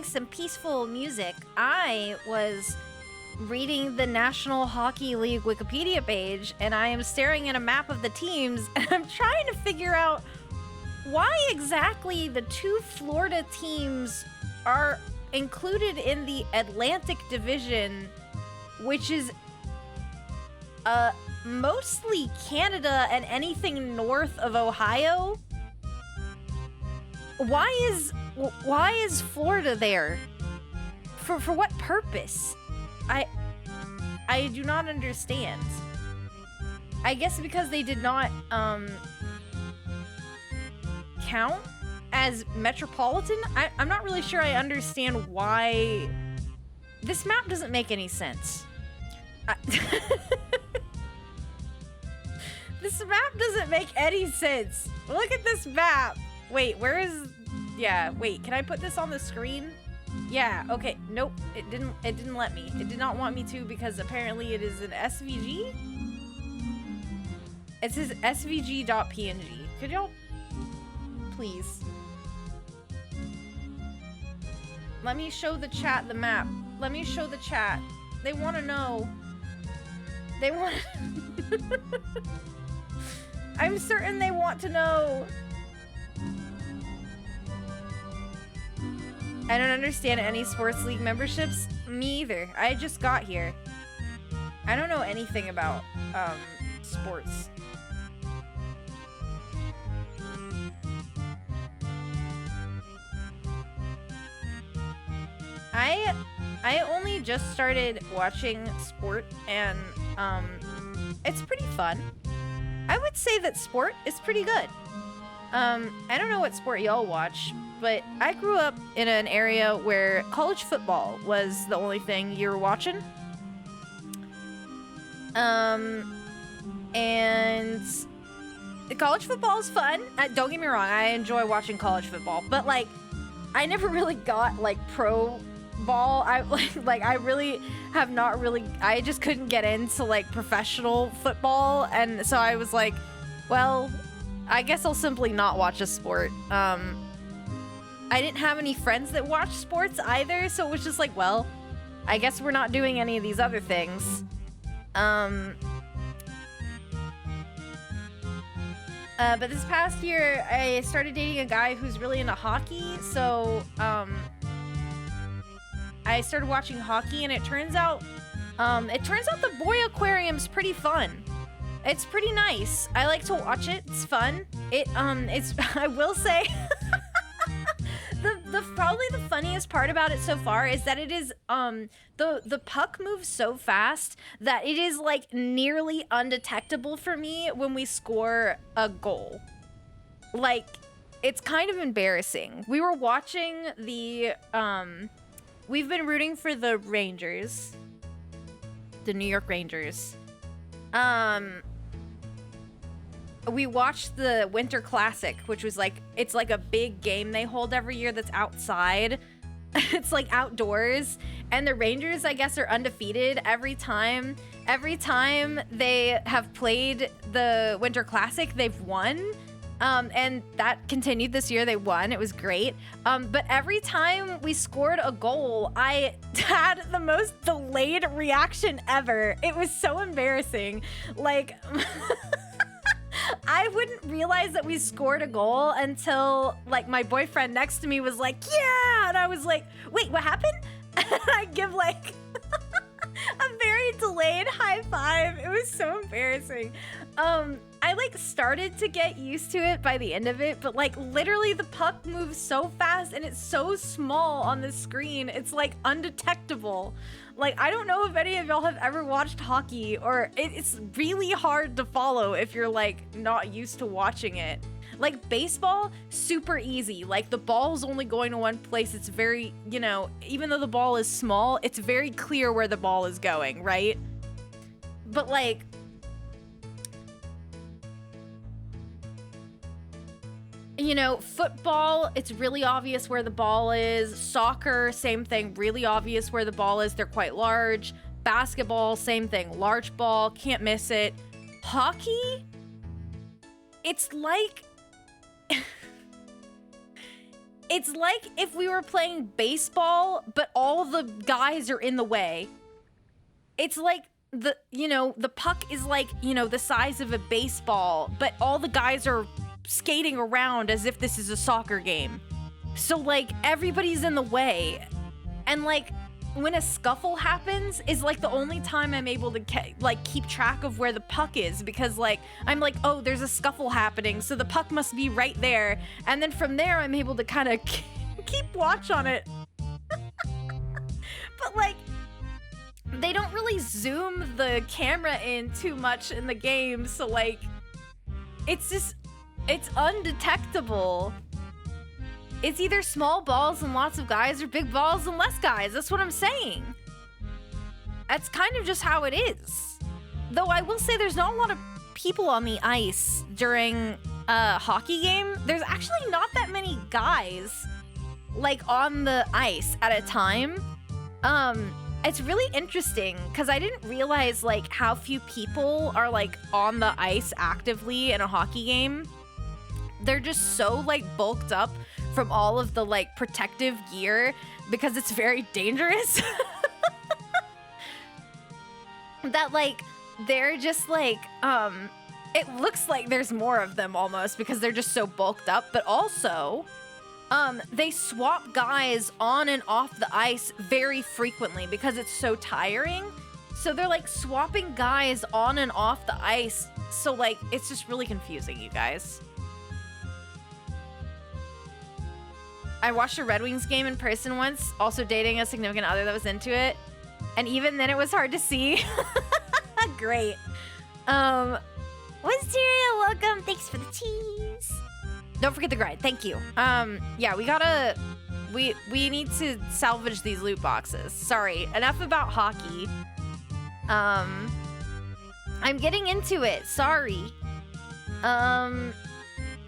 enjoying some peaceful music, I was reading the National Hockey League Wikipedia page, and I am staring at a map of the teams, and I'm trying to figure out why exactly the 2 Florida teams are included in the Atlantic Division, which is mostly Canada and anything north of Ohio. Why is Florida there? For what purpose? I do not understand. I guess because they did not count as metropolitan. I'm not really sure I understand why. This map doesn't make any sense. This map doesn't make any sense. Look at this map. Wait, where is... Yeah, wait, can I put this on the screen? Yeah, okay, nope, it didn't let me. It did not want me to because apparently it is an SVG? It says svg.png. Could y'all please? Let me show the chat the map. Let me show the chat. They want to know. They want... I'm certain they want to know. I don't understand any sports league memberships. Me either. I just got here. I don't know anything about sports. I only just started watching sport, and it's pretty fun. I would say that sport is pretty good. I don't know what sport y'all watch, but I grew up in an area where college football was the only thing you were watching. And college football is fun. Don't get me wrong, I enjoy watching college football, but like, I never really got like pro ball. I really have not really, I just couldn't get into like professional football, and so I was like, well, I guess I'll simply not watch a sport. I didn't have any friends that watched sports either, so it was just like, well, I guess we're not doing any of these other things. But this past year, I started dating a guy who's really into hockey, so I started watching hockey, and it turns out the boy aquarium's pretty fun. It's pretty nice. I like to watch it. It's fun. It's I will say the probably the funniest part about it so far is that it is the puck moves so fast that it is like nearly undetectable for me when we score a goal. Like, it's kind of embarrassing. We were watching the we've been rooting for the Rangers, the New York Rangers. We watched the Winter Classic, which was like, it's like a big game they hold every year that's outside. It's like outdoors, and the Rangers, I guess, are undefeated every time they have played the Winter Classic, they've won. And that continued this year. They won. It was great. But every time we scored a goal, I had the most delayed reaction ever. It was so embarrassing. Like, I wouldn't realize that we scored a goal until, like, my boyfriend next to me was like, yeah! And I was like, wait, what happened? And I give, like, a very delayed high five. It was so embarrassing. I like started to get used to it by the end of it, but like literally the puck moves so fast and it's so small on the screen. It's like undetectable. Like, I don't know if any of y'all have ever watched hockey, or it's really hard to follow if you're like not used to watching it. Like baseball, super easy. Like the ball's only going to one place. It's very, you know, even though the ball is small, it's very clear where the ball is going, right? But like, you know, football, it's really obvious where the ball is. Soccer, same thing, really obvious where the ball is. They're quite large. Basketball, same thing, large ball, can't miss it. Hockey, it's like, It's like if we were playing baseball, but all the guys are in the way. It's like the puck is like, the size of a baseball, but all the guys are skating around as if this is a soccer game. So like everybody's in the way. And like when a scuffle happens is like the only time I'm able to keep track of where the puck is, because like I'm like, oh, there's a scuffle happening, so the puck must be right there, and then from there I'm able to kind of keep watch on it. But like they don't really zoom the camera in too much in the game, so like it's undetectable. It's either small balls and lots of guys or big balls and less guys. That's what I'm saying. That's kind of just how it is. Though I will say there's not a lot of people on the ice during a hockey game. There's actually not that many guys like on the ice at a time. It's really interesting because I didn't realize like how few people are like on the ice actively in a hockey game. They're just so like bulked up from all of the like protective gear because it's very dangerous. That like they're just like it looks like there's more of them almost because they're just so bulked up, but also they swap guys on and off the ice very frequently because it's so tiring. So they're like swapping guys on and off the ice. So like it's just really confusing, you guys. I watched a Red Wings game in person once, also dating a significant other that was into it. And even then it was hard to see. Great. Wisteria, welcome. Thanks for the teas. Don't forget the grind. Thank you. Yeah, we need to salvage these loot boxes. Sorry, enough about hockey. I'm getting into it. Sorry. I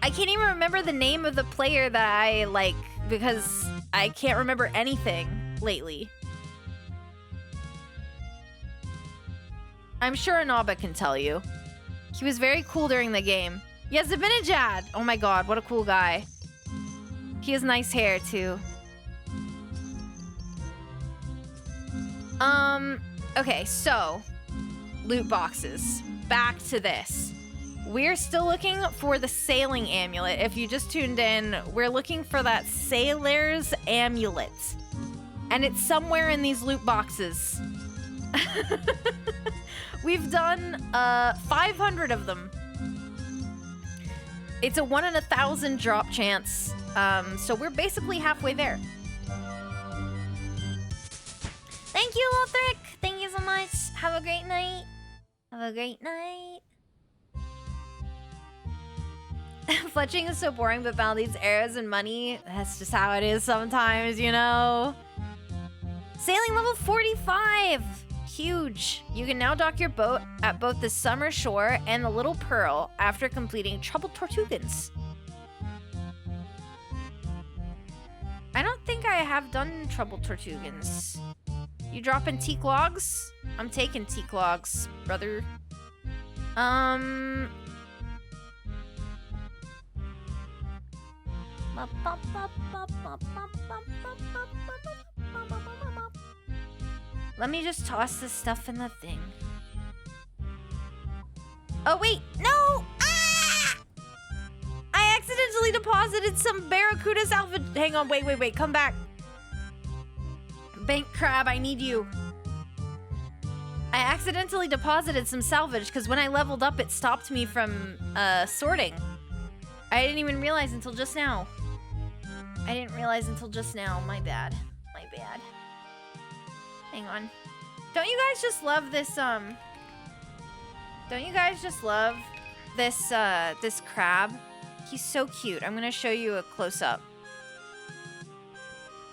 can't even remember the name of the player that I like because I can't remember anything lately. I'm sure Anaba can tell you. He was very cool during the game. Yeah, Zabinajad! Oh my god, what a cool guy. He has nice hair, too. Okay, so. Loot boxes. Back to this. We're still looking for the sailing amulet. If you just tuned in, we're looking for that sailor's amulet. And it's somewhere in these loot boxes. We've done 500 of them. It's a 1 in 1,000 drop chance. So we're basically halfway there. Thank you, Lothric. Thank you so much. Have a great night. Have a great night. Fletching is so boring, but Bal needs arrows and money. That's just how it is sometimes, you know? Sailing level 45! Huge. You can now dock your boat at both the Summer Shore and the Little Pearl after completing Trouble Tortugans. I don't think I have done Trouble Tortugans. You dropping teak logs? I'm taking teak logs, brother. Let me just toss this stuff in the thing. Oh, wait. No! Ah! I accidentally deposited some Barracuda salvage. Hang on. Wait. Come back. Bank crab, I need you. I accidentally deposited some salvage because when I leveled up, it stopped me from sorting. I didn't even realize until just now. My bad. Hang on. Don't you guys just love this, this crab? He's so cute. I'm gonna show you a close-up.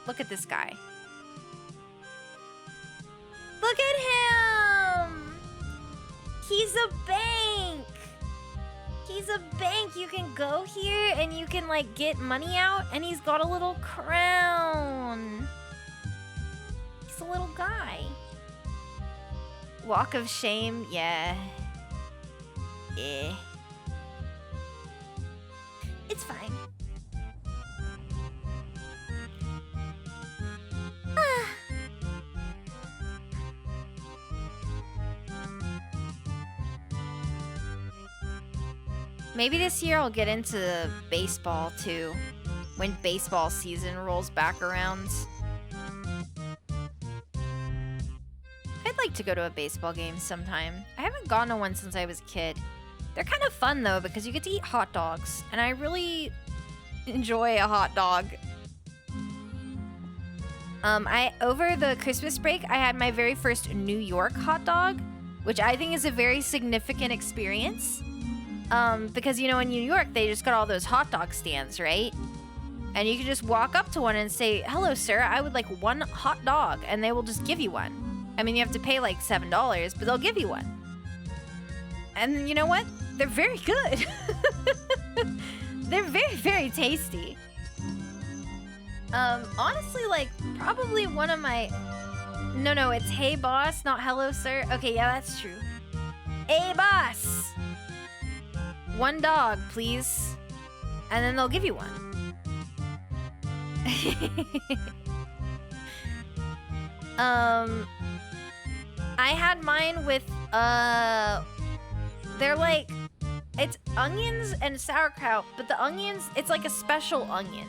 Look at this guy. Look at him! He's a bank! You can go here and you can, like, get money out, and he's got a little crown. He's a little guy. Walk of shame, yeah. It's fine. Maybe this year I'll get into baseball too, when baseball season rolls back around. I'd like to go to a baseball game sometime. I haven't gone to one since I was a kid. They're kind of fun though because you get to eat hot dogs, and I really enjoy a hot dog. Over the Christmas break, I had my very first New York hot dog, which I think is a very significant experience. Because, you know, in New York, they just got all those hot dog stands, right? And you can just walk up to one and say, "Hello, sir, I would like one hot dog," and they will just give you one. I mean, you have to pay like $7, but they'll give you one. And you know what? They're very good. They're very, very tasty. Honestly, like, probably one of my... No, it's "Hey, boss," not "Hello, sir." Okay, yeah, that's true. "Hey, boss! One dog, please." And then they'll give you one. I had mine with, they're like, it's onions and sauerkraut, but the onions, it's like a special onion.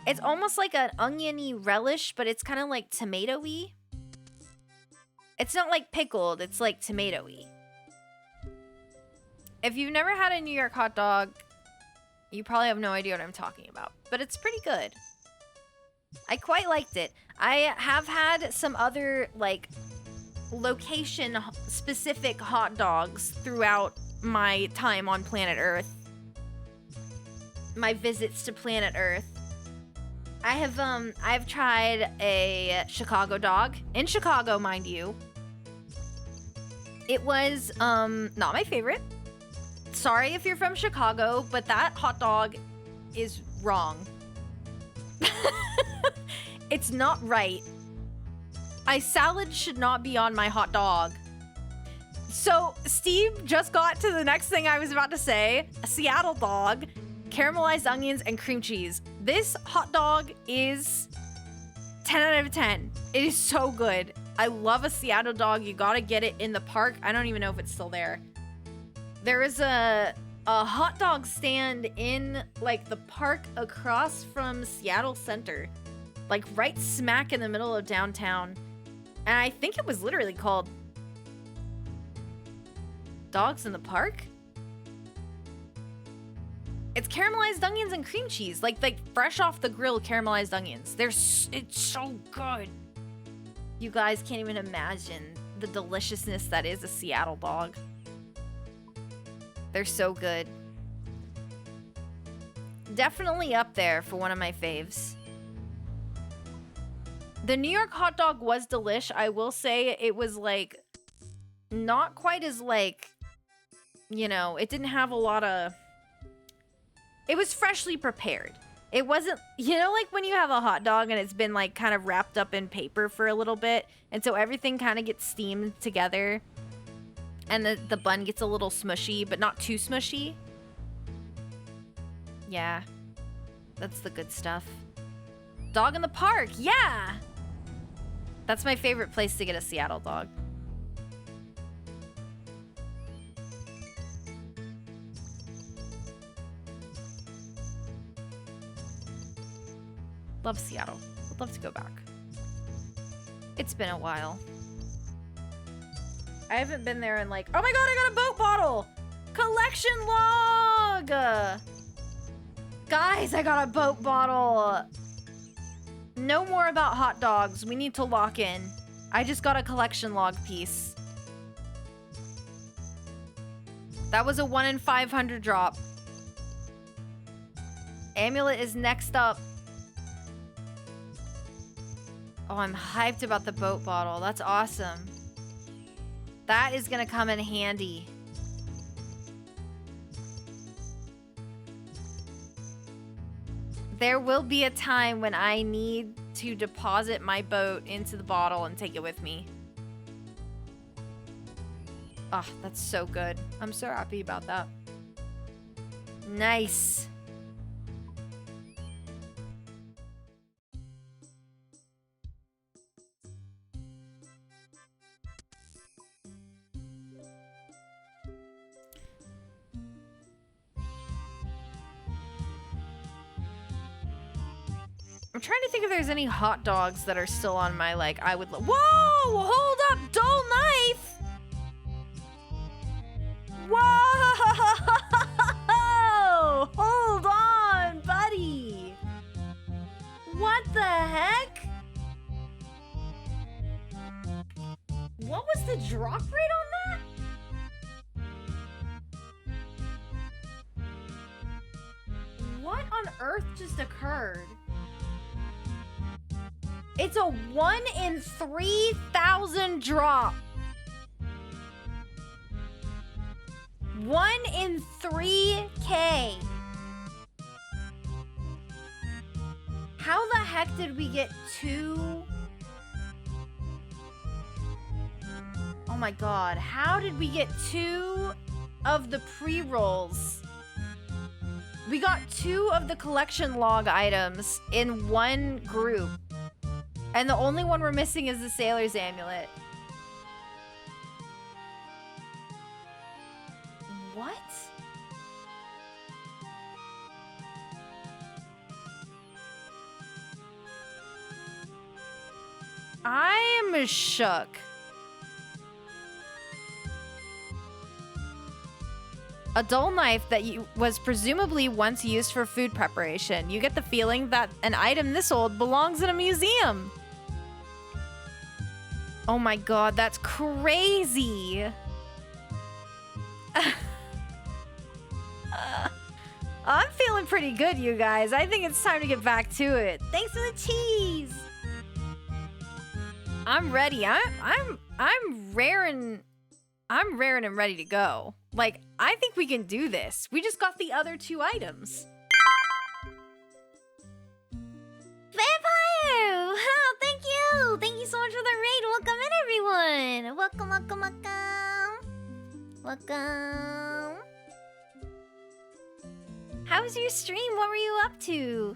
It's almost like an oniony relish, but it's kind of like tomato-y. It's not like pickled, it's like tomato-y. If you've never had a New York hot dog, you probably have no idea what I'm talking about, but it's pretty good. I quite liked it. I have had some other, like, location-specific hot dogs throughout my time on planet Earth. My visits to planet Earth. I've tried a Chicago dog. In Chicago, mind you. It was, not my favorite. Sorry if you're from Chicago, but that hot dog is wrong. It's not right. My salad should not be on my hot dog. So, Steve just got to the next thing I was about to say. A Seattle dog, caramelized onions, and cream cheese. This hot dog is 10 out of 10. It is so good. I love a Seattle dog. You gotta get it in the park. I don't even know if it's still there. There is a hot dog stand in, like, the park across from Seattle Center. Like, right smack in the middle of downtown. And I think it was literally called Dogs in the Park? It's caramelized onions and cream cheese. Like fresh off the grill caramelized onions. It's so good. You guys can't even imagine the deliciousness that is a Seattle dog. They're so good. Definitely up there for one of my faves. The New York hot dog was delish. I will say it was, like, not quite as, like, you know, it didn't have a lot of... It was freshly prepared. It wasn't, you know, like when you have a hot dog and it's been, like, kind of wrapped up in paper for a little bit, and so everything kind of gets steamed together, and the bun gets a little smushy, but not too smushy. Yeah. That's the good stuff. Dog in the park, yeah! That's my favorite place to get a Seattle dog. Love Seattle. Would love to go back. It's been a while. I haven't been there in, like... Oh my god, I got a boat bottle! Collection log! Guys, I got a boat bottle! No more about hot dogs. We need to lock in. I just got a collection log piece. That was a 1 in 500 drop. Amulet is next up. Oh, I'm hyped about the boat bottle. That's awesome. That is gonna come in handy. There will be a time when I need to deposit my boat into the bottle and take it with me. Oh, that's so good. I'm so happy about that. Nice. I'm trying to think if there's any hot dogs that are still on my, like, I would... Whoa! Hold up! Dull knife! Whoa! Hold on, buddy! What the heck? What was the drop rate on that? What on earth just occurred? It's a 1 in 3,000 drop. 1 in 3K. How the heck did we get 2? Oh my god, how did we get 2 of the pre-rolls? We got 2 of the collection log items in one group. And the only one we're missing is the Sailor's Amulet. What? I am shook. A dull knife that was presumably once used for food preparation. You get the feeling that an item this old belongs in a museum. Oh my god, that's crazy. I'm feeling pretty good, you guys. I think it's time to get back to it. Thanks for the cheese. I'm ready. I'm raring and ready to go. Like, I think we can do this. We just got the other 2 items. Vampire! Oh, thank you! Thank you so much for the raid. Welcome in, everyone! Welcome, welcome, welcome. Welcome. How was your stream? What were you up to?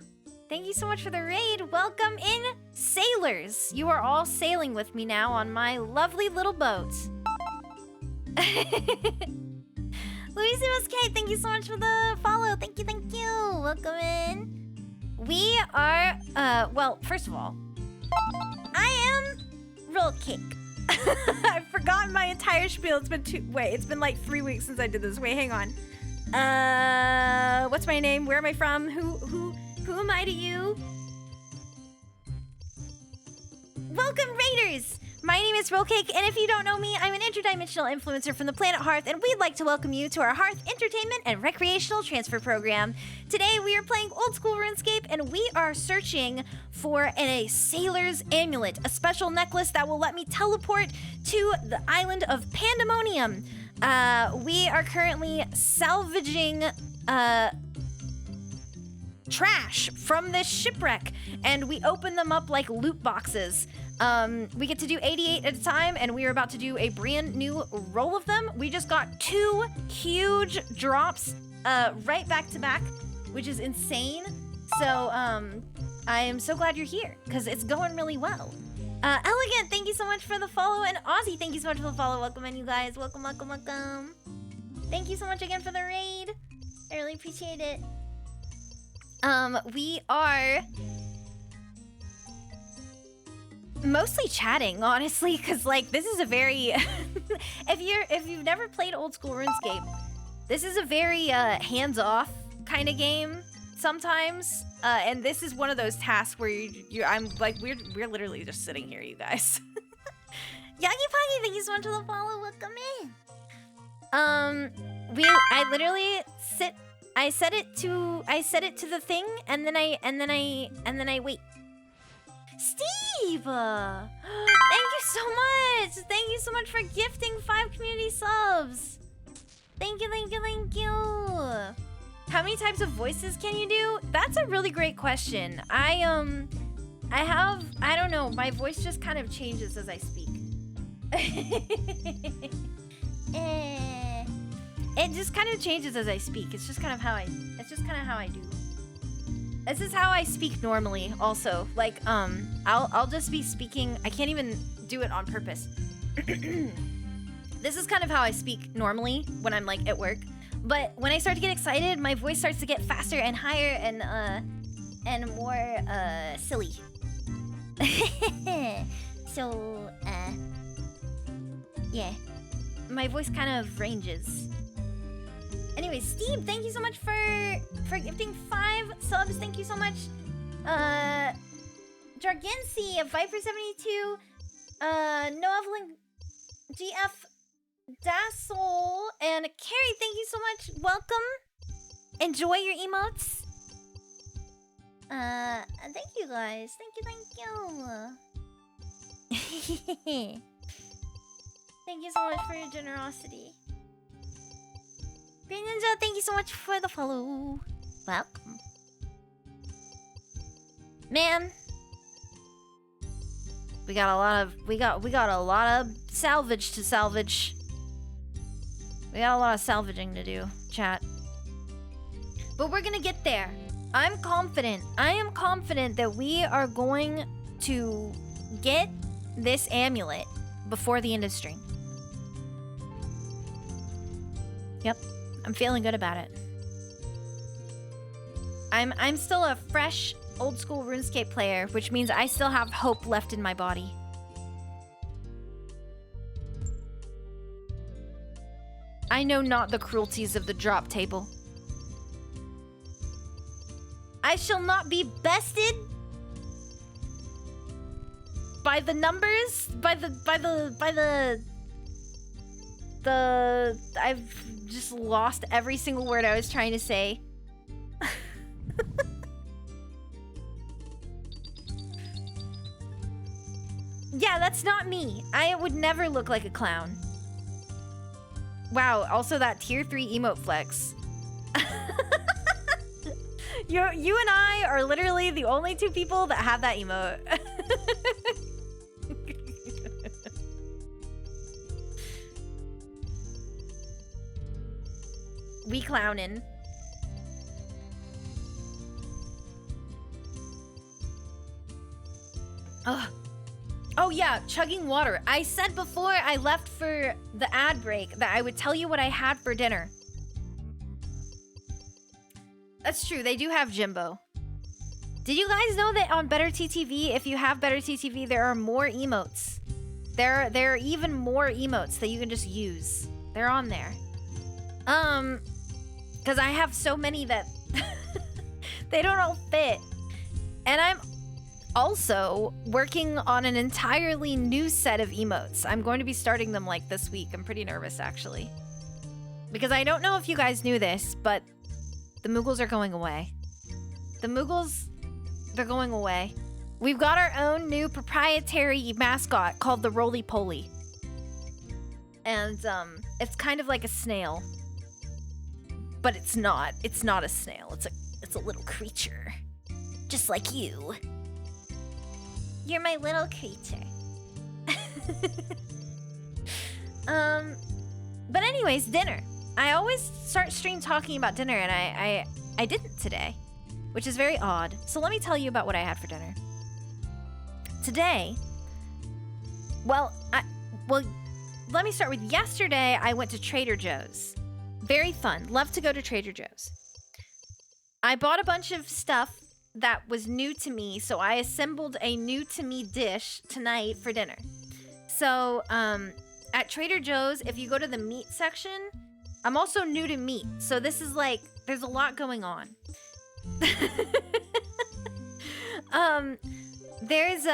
Thank you so much for the raid. Welcome in, sailors. You are all sailing with me now on my lovely little boat. Louisimus K, thank you so much for the follow. Thank you, thank you. Welcome in. We are, well, first of all, I am Roll Cake. I've forgotten my entire spiel. It's been it's been like 3 weeks since I did this. Wait, hang on. What's my name? Where am I from? Who am I to you? Welcome, Raiders! My name is Rollcake, and if you don't know me, I'm an interdimensional influencer from the planet Hearth, and we'd like to welcome you to our Hearth Entertainment and Recreational Transfer Program. Today, we are playing Old School RuneScape, and we are searching for a Sailor's Amulet, a special necklace that will let me teleport to the island of Pandemonium. We are currently salvaging, trash from this shipwreck, and we open them up like loot boxes. We get to do 88 at a time, and we are about to do a brand new roll of them. We just got 2 huge drops right back to back, which is insane. So I am so glad you're here, because it's going really well. Elegant, thank you so much for the follow, and Ozzy, thank you so much for the follow. Welcome in, you guys. Welcome, welcome, welcome. Thank you so much again for the raid. I really appreciate it. We are mostly chatting, honestly, because like this is a very if you've never played Old School RuneScape, this is a very hands-off kind of game sometimes, and this is one of those tasks where I'm like we're literally just sitting here, you guys. Yagi Pagi, thank you so much for the follow. Welcome in. I literally sit. I set it to the thing, and then I wait. Steve! Thank you so much! Thank you so much for gifting 5 community subs! Thank you, thank you, thank you! How many types of voices can you do? That's a really great question. I don't know, my voice just kind of changes as I speak. It just kind of changes as I speak. It's just kind of how I do. This is how I speak normally also. Like, I'll just be speaking. I can't even do it on purpose. This is kind of how I speak normally when I'm like at work. But when I start to get excited, my voice starts to get faster and higher, and and more silly. So yeah, my voice kind of ranges. Anyway, Steve, thank you so much for gifting 5 subs. Thank you so much. Jargency of Viper72, Noevelyn GF Dassel, and Carrie, thank you so much. Welcome. Enjoy your emotes. Thank you guys. Thank you. Thank you so much for your generosity. Green Ninja, thank you so much for the follow. Welcome. Man, we got a lot of salvage to salvage. We got a lot of salvaging to do, chat. But we're gonna get there. I'm confident. I am confident that we are going to get this amulet before the end of stream. Yep, I'm feeling good about it. I'm still a fresh, old school RuneScape player, which means I still have hope left in my body. I know not the cruelties of the drop table. I shall not be bested by the numbers, I've just lost every single word I was trying to say. Yeah, that's not me. I would never look like a clown. Wow, also that tier 3 emote flex. You and I are literally the only 2 people that have that emote. We clownin'. Ugh. Oh yeah, chugging water. I said before I left for the ad break that I would tell you what I had for dinner. That's true, they do have Jimbo. Did you guys know that on Better TTV, if you have Better TTV, there are more emotes? There are even more emotes that you can just use. They're on there. Because I have so many that they don't all fit. And I'm also working on an entirely new set of emotes. I'm going to be starting them like this week. I'm pretty nervous actually. Because I don't know if you guys knew this, but the Moogles are going away. The Moogles, they're going away. We've got our own new proprietary mascot called the Roly-Poly. And it's kind of like a snail. But it's not. It's not a snail. It's a little creature. Just like you. You're my little creature. But anyways, dinner. I always start stream talking about dinner, and I didn't today, which is very odd. So let me tell you about what I had for dinner. Today, well, let me start with yesterday. I went to Trader Joe's. Very fun. Love to go to Trader Joe's. I bought a bunch of stuff that was new to me, so I assembled a new to me dish tonight for dinner. So, at Trader Joe's, if you go to the meat section, I'm also new to meat, so this is like, there's a lot going on. There's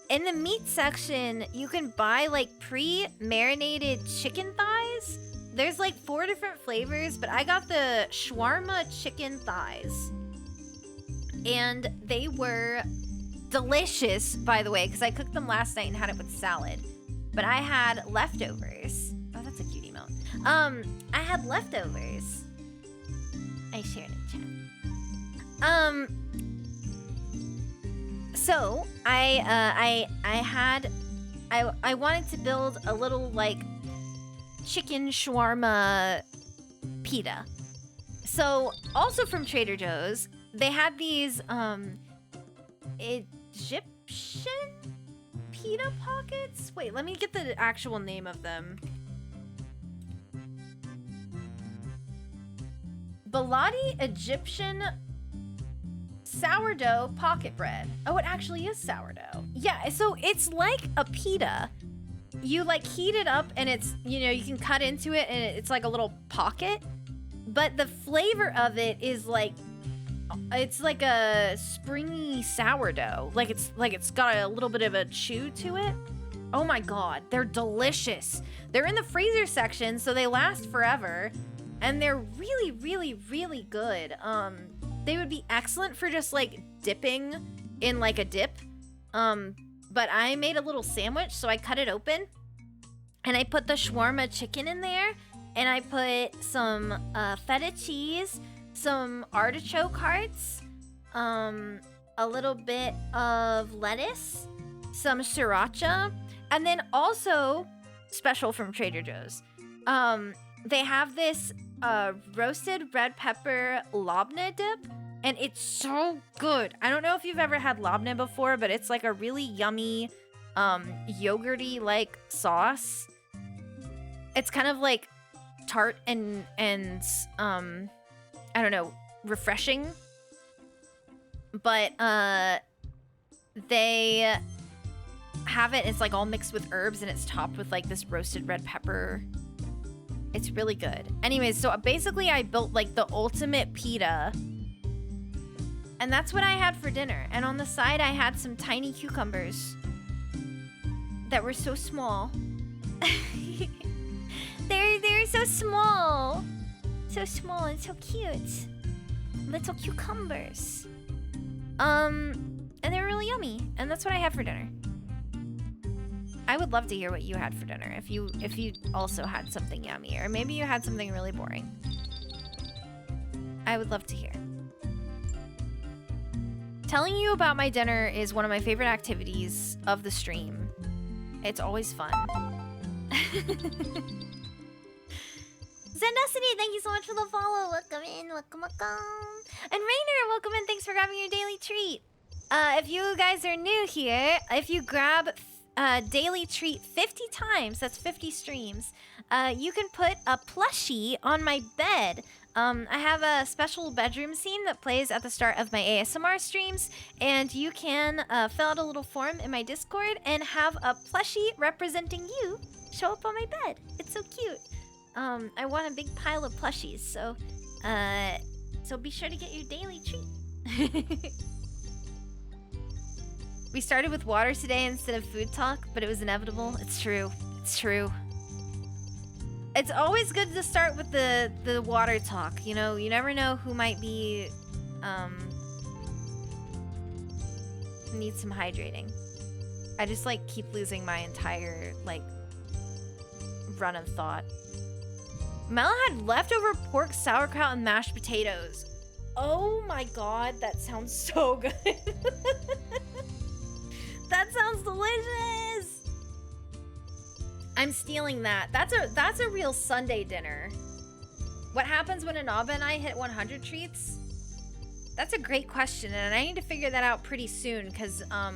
in the meat section, you can buy like pre-marinated chicken thighs. There's like 4 different flavors, but I got the shawarma chicken thighs. And they were delicious, by the way, because I cooked them last night and had it with salad. But I had leftovers. Oh, that's a cute emote. I had leftovers. I shared in chat. So I wanted to build a little like chicken shawarma pita. So also from Trader Joe's, they had these Egyptian pita pockets. Wait, let me get the actual name of them. Baladi Egyptian sourdough pocket bread. Oh, it actually is sourdough. Yeah, so it's like a pita. You like heat it up and it's, you know, you can cut into it and it's like a little pocket. But the flavor of it is like, it's like a springy sourdough. Like it's got a little bit of a chew to it. Oh my God, they're delicious. They're in the freezer section, so they last forever. And they're really, really, really good. They would be excellent for just like dipping in like a dip. But I made a little sandwich, so I cut it open and I put the shawarma chicken in there, and I put some feta cheese, some artichoke hearts, a little bit of lettuce, some sriracha, and then also special from Trader Joe's. They have this roasted red pepper labneh dip, and it's so good. I don't know if you've ever had labneh before, but it's like a really yummy, yogurty like sauce. It's kind of like tart and I don't know, refreshing. But they have it, it's like all mixed with herbs, and it's topped with like this roasted red pepper. It's really good. Anyways, so basically I built like the ultimate pita. And that's what I had for dinner. And on the side, I had some tiny cucumbers that were so small. They're so small. So small and so cute. Little cucumbers. And they're really yummy. And that's what I had for dinner. I would love to hear what you had for dinner if you also had something yummy, or maybe you had something really boring. I would love to hear. Telling you about my dinner is one of my favorite activities of the stream. It's always fun. Zendacity, thank you so much for the follow. Welcome in, welcome. And Rainer, welcome in. Thanks for grabbing your daily treat. If you guys are new here, if you grab daily treat 50 times, that's 50 streams, you can put a plushie on my bed. I have a special bedroom scene that plays at the start of my ASMR streams, and you can fill out a little form in my Discord and have a plushie representing you show up on my bed. It's so cute. I want a big pile of plushies, so be sure to get your daily treat. We started with water today instead of food talk, but it was inevitable. It's true. It's true. It's always good to start with the water talk. You know, you never know who might be need some hydrating. I just like keep losing my entire like run of thought. Mel had leftover pork, sauerkraut, and mashed potatoes. Oh my God, that sounds so good. That sounds delicious. I'm stealing that. That's a real Sunday dinner. What happens when Anaba and I hit 100 treats? That's a great question, and I need to figure that out pretty soon, because I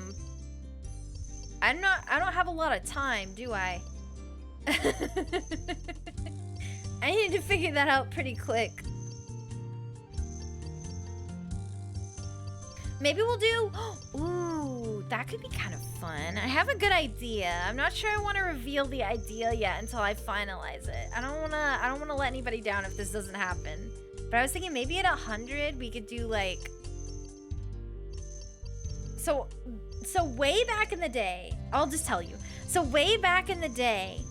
don't have a lot of time, do I? I need to figure that out pretty quick. Maybe we'll do, ooh, that could be kind of fun. I have a good idea. I'm not sure I want to reveal the idea yet until I finalize it. I don't want to let anybody down if this doesn't happen. But I was thinking maybe at 100 we could do like, so way back in the day, I'll just tell you. So way back in the day,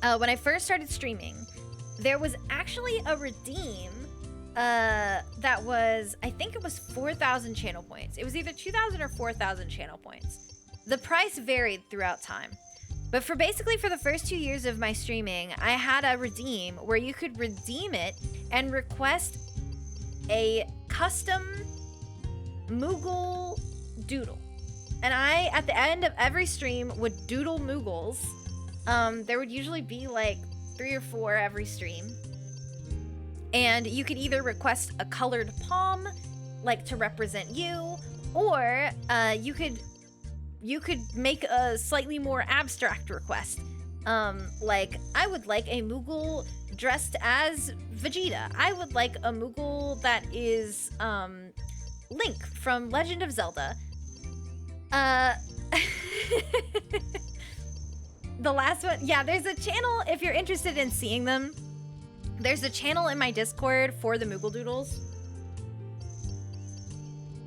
when I first started streaming, there was actually a redeem that was, I think it was 4,000 channel points. It was either 2,000 or 4,000 channel points. The price varied throughout time. But for the first 2 years of my streaming, I had a redeem where you could redeem it and request a custom Moogle doodle. And I, at the end of every stream, would doodle Moogles. There would usually be like 3 or 4 every stream. And you could either request a colored palm, like to represent you, or you could make a slightly more abstract request. Like, I would like a Moogle dressed as Vegeta. I would like a Moogle that is Link from Legend of Zelda. The last one, yeah, there's a channel, if you're interested in seeing them, there's a channel in my Discord for the Moogle Doodles.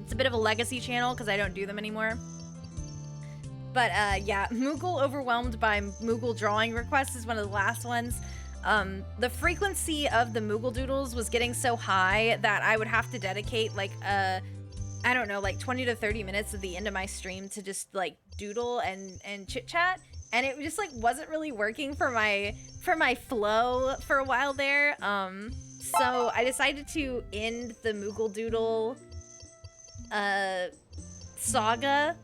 It's a bit of a legacy channel because I don't do them anymore. But yeah, Moogle overwhelmed by Moogle drawing requests is one of the last ones. The frequency of the Moogle Doodles was getting so high that I would have to dedicate like I don't know, like 20 to 30 minutes at the end of my stream to just like doodle and chit chat. And it just like wasn't really working for my flow for a while there. So I decided to end the Moogle Doodle saga.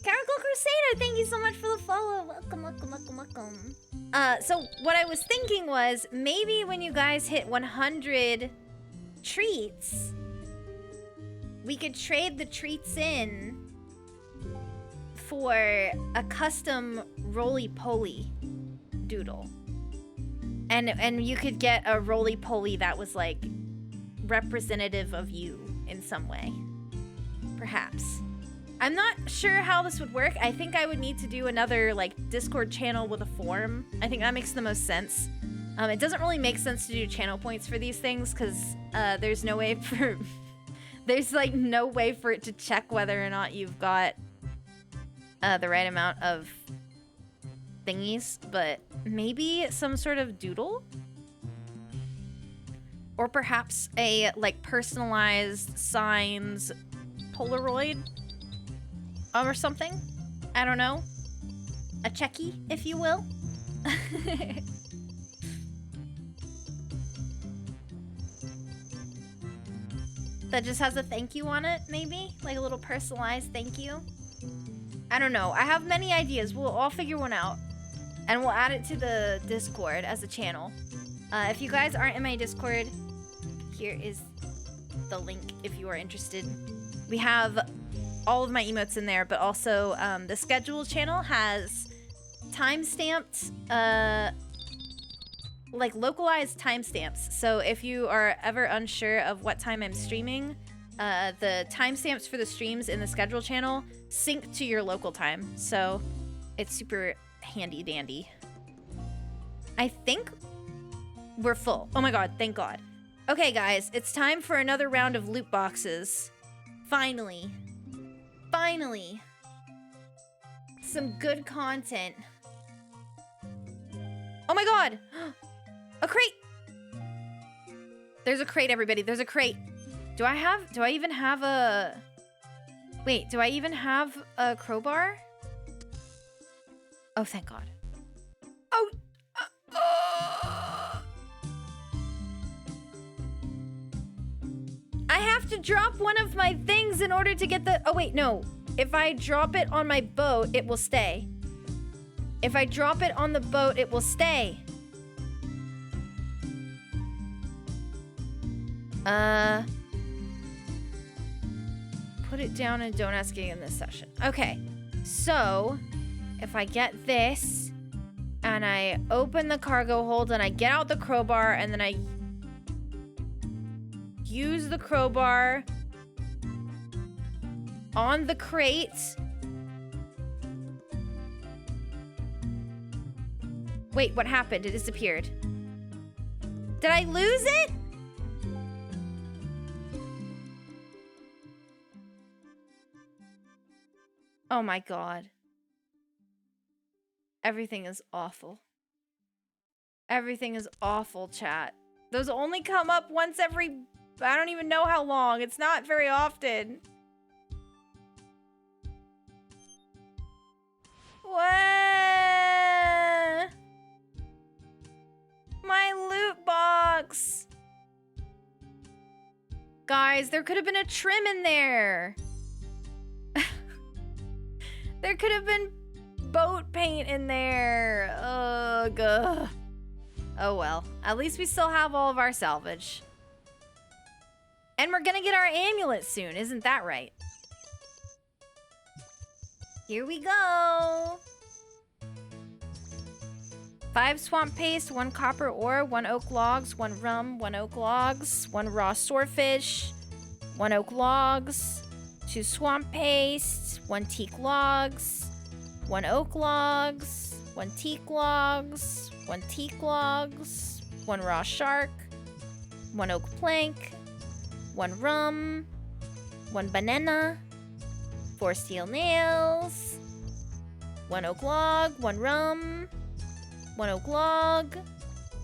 Caracal Crusader, thank you so much for the follow. Welcome, welcome, welcome, welcome. So what I was thinking was maybe when you guys hit 100 treats, we could trade the treats in for a custom roly-poly doodle. And you could get a roly-poly that was like representative of you in some way. Perhaps. I'm not sure how this would work. I think I would need to do another like Discord channel with a form. I think that makes the most sense. It doesn't really make sense to do channel points for these things because there's no way for there's like no way for it to check whether or not you've got the right amount of thingies, but maybe some sort of doodle? Or perhaps a like personalized signs Polaroid or something? I don't know. A checky, if you will. That just has a thank you on it, maybe? Like a little personalized thank you? I don't know. I have many ideas. We'll all figure one out. And we'll add it to the Discord as a channel. If you guys aren't in my Discord, here is the link if you are interested. We have all of my emotes in there, but also the schedule channel has time-stamped, like localized timestamps. So if you are ever unsure of what time I'm streaming, the timestamps for the streams in the schedule channel sync to your local time. So it's super handy dandy. I think we're full. Oh my god, thank god. Okay guys, it's time for another round of loot boxes. Finally. Finally. Some good content. Oh my god! A crate! There's a crate, everybody. There's a crate. Do I even have a... Wait, do I even have a crowbar? Oh, thank god. Oh! I have to drop one of my things in order to get the... Oh, wait, no. If I drop it on my boat, it will stay. If I drop it on the boat, it will stay. Put it down and don't ask again in this session. Okay, so if I get this and I open the cargo hold and I get out the crowbar and then I use the crowbar on the crate. Wait, what happened? It disappeared. Did I lose it? Oh my god. Everything is awful. Everything is awful, chat. Those only come up once every... I don't even know how long. It's not very often. What? My loot box. Guys, there could have been a trim in there. There could have been boat paint in there. Ugh. Oh well. At least we still have all of our salvage. And we're gonna get our amulet soon, isn't that right? Here we go. 5 swamp paste, 1 copper ore, 1 oak logs, 1 rum, 1 oak logs, 1 raw swordfish, 1 oak logs, 2 swamp paste, 1 teak logs, 1 oak logs, 1 teak logs, 1 teak logs, 1 raw shark, 1 oak plank, 1 rum, 1 banana, 4 steel nails, 1 oak log, 1 rum, 1 oak log,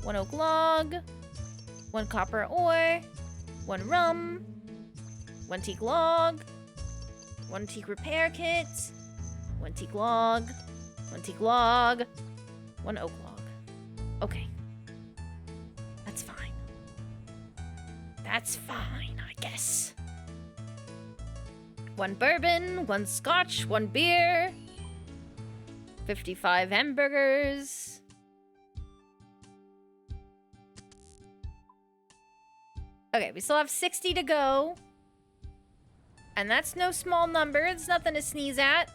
1 oak log, 1 copper ore, 1 rum, 1 teak log, 1 teak repair kit, 1 teak log, 1 teak log, 1 oak log. Okay. That's fine. That's fine, I guess. 1 bourbon, 1 scotch, 1 beer, 55 hamburgers. Okay, we still have 60 to go. And that's no small number. It's nothing to sneeze at.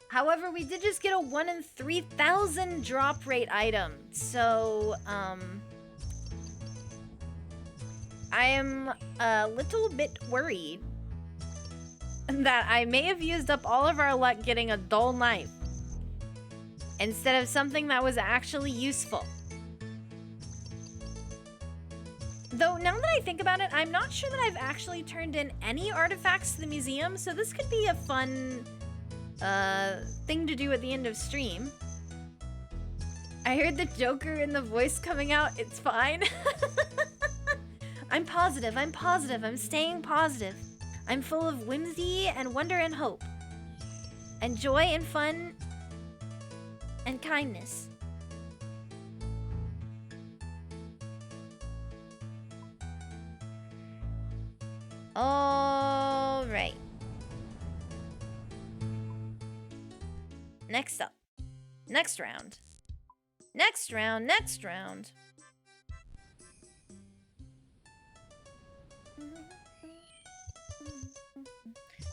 However, we did just get a 1 in 3,000 drop rate item. So, I am a little bit worried that I may have used up all of our luck getting a dull knife instead of something that was actually useful. Though, now that I think about it, I'm not sure that I've actually turned in any artifacts to the museum, so this could be a fun thing to do at the end of stream. I heard the Joker in the voice coming out. It's fine. I'm positive, I'm staying positive. I'm full of whimsy and wonder and hope. And joy and fun and kindness. All right. Next up. Next round. Next round, next round.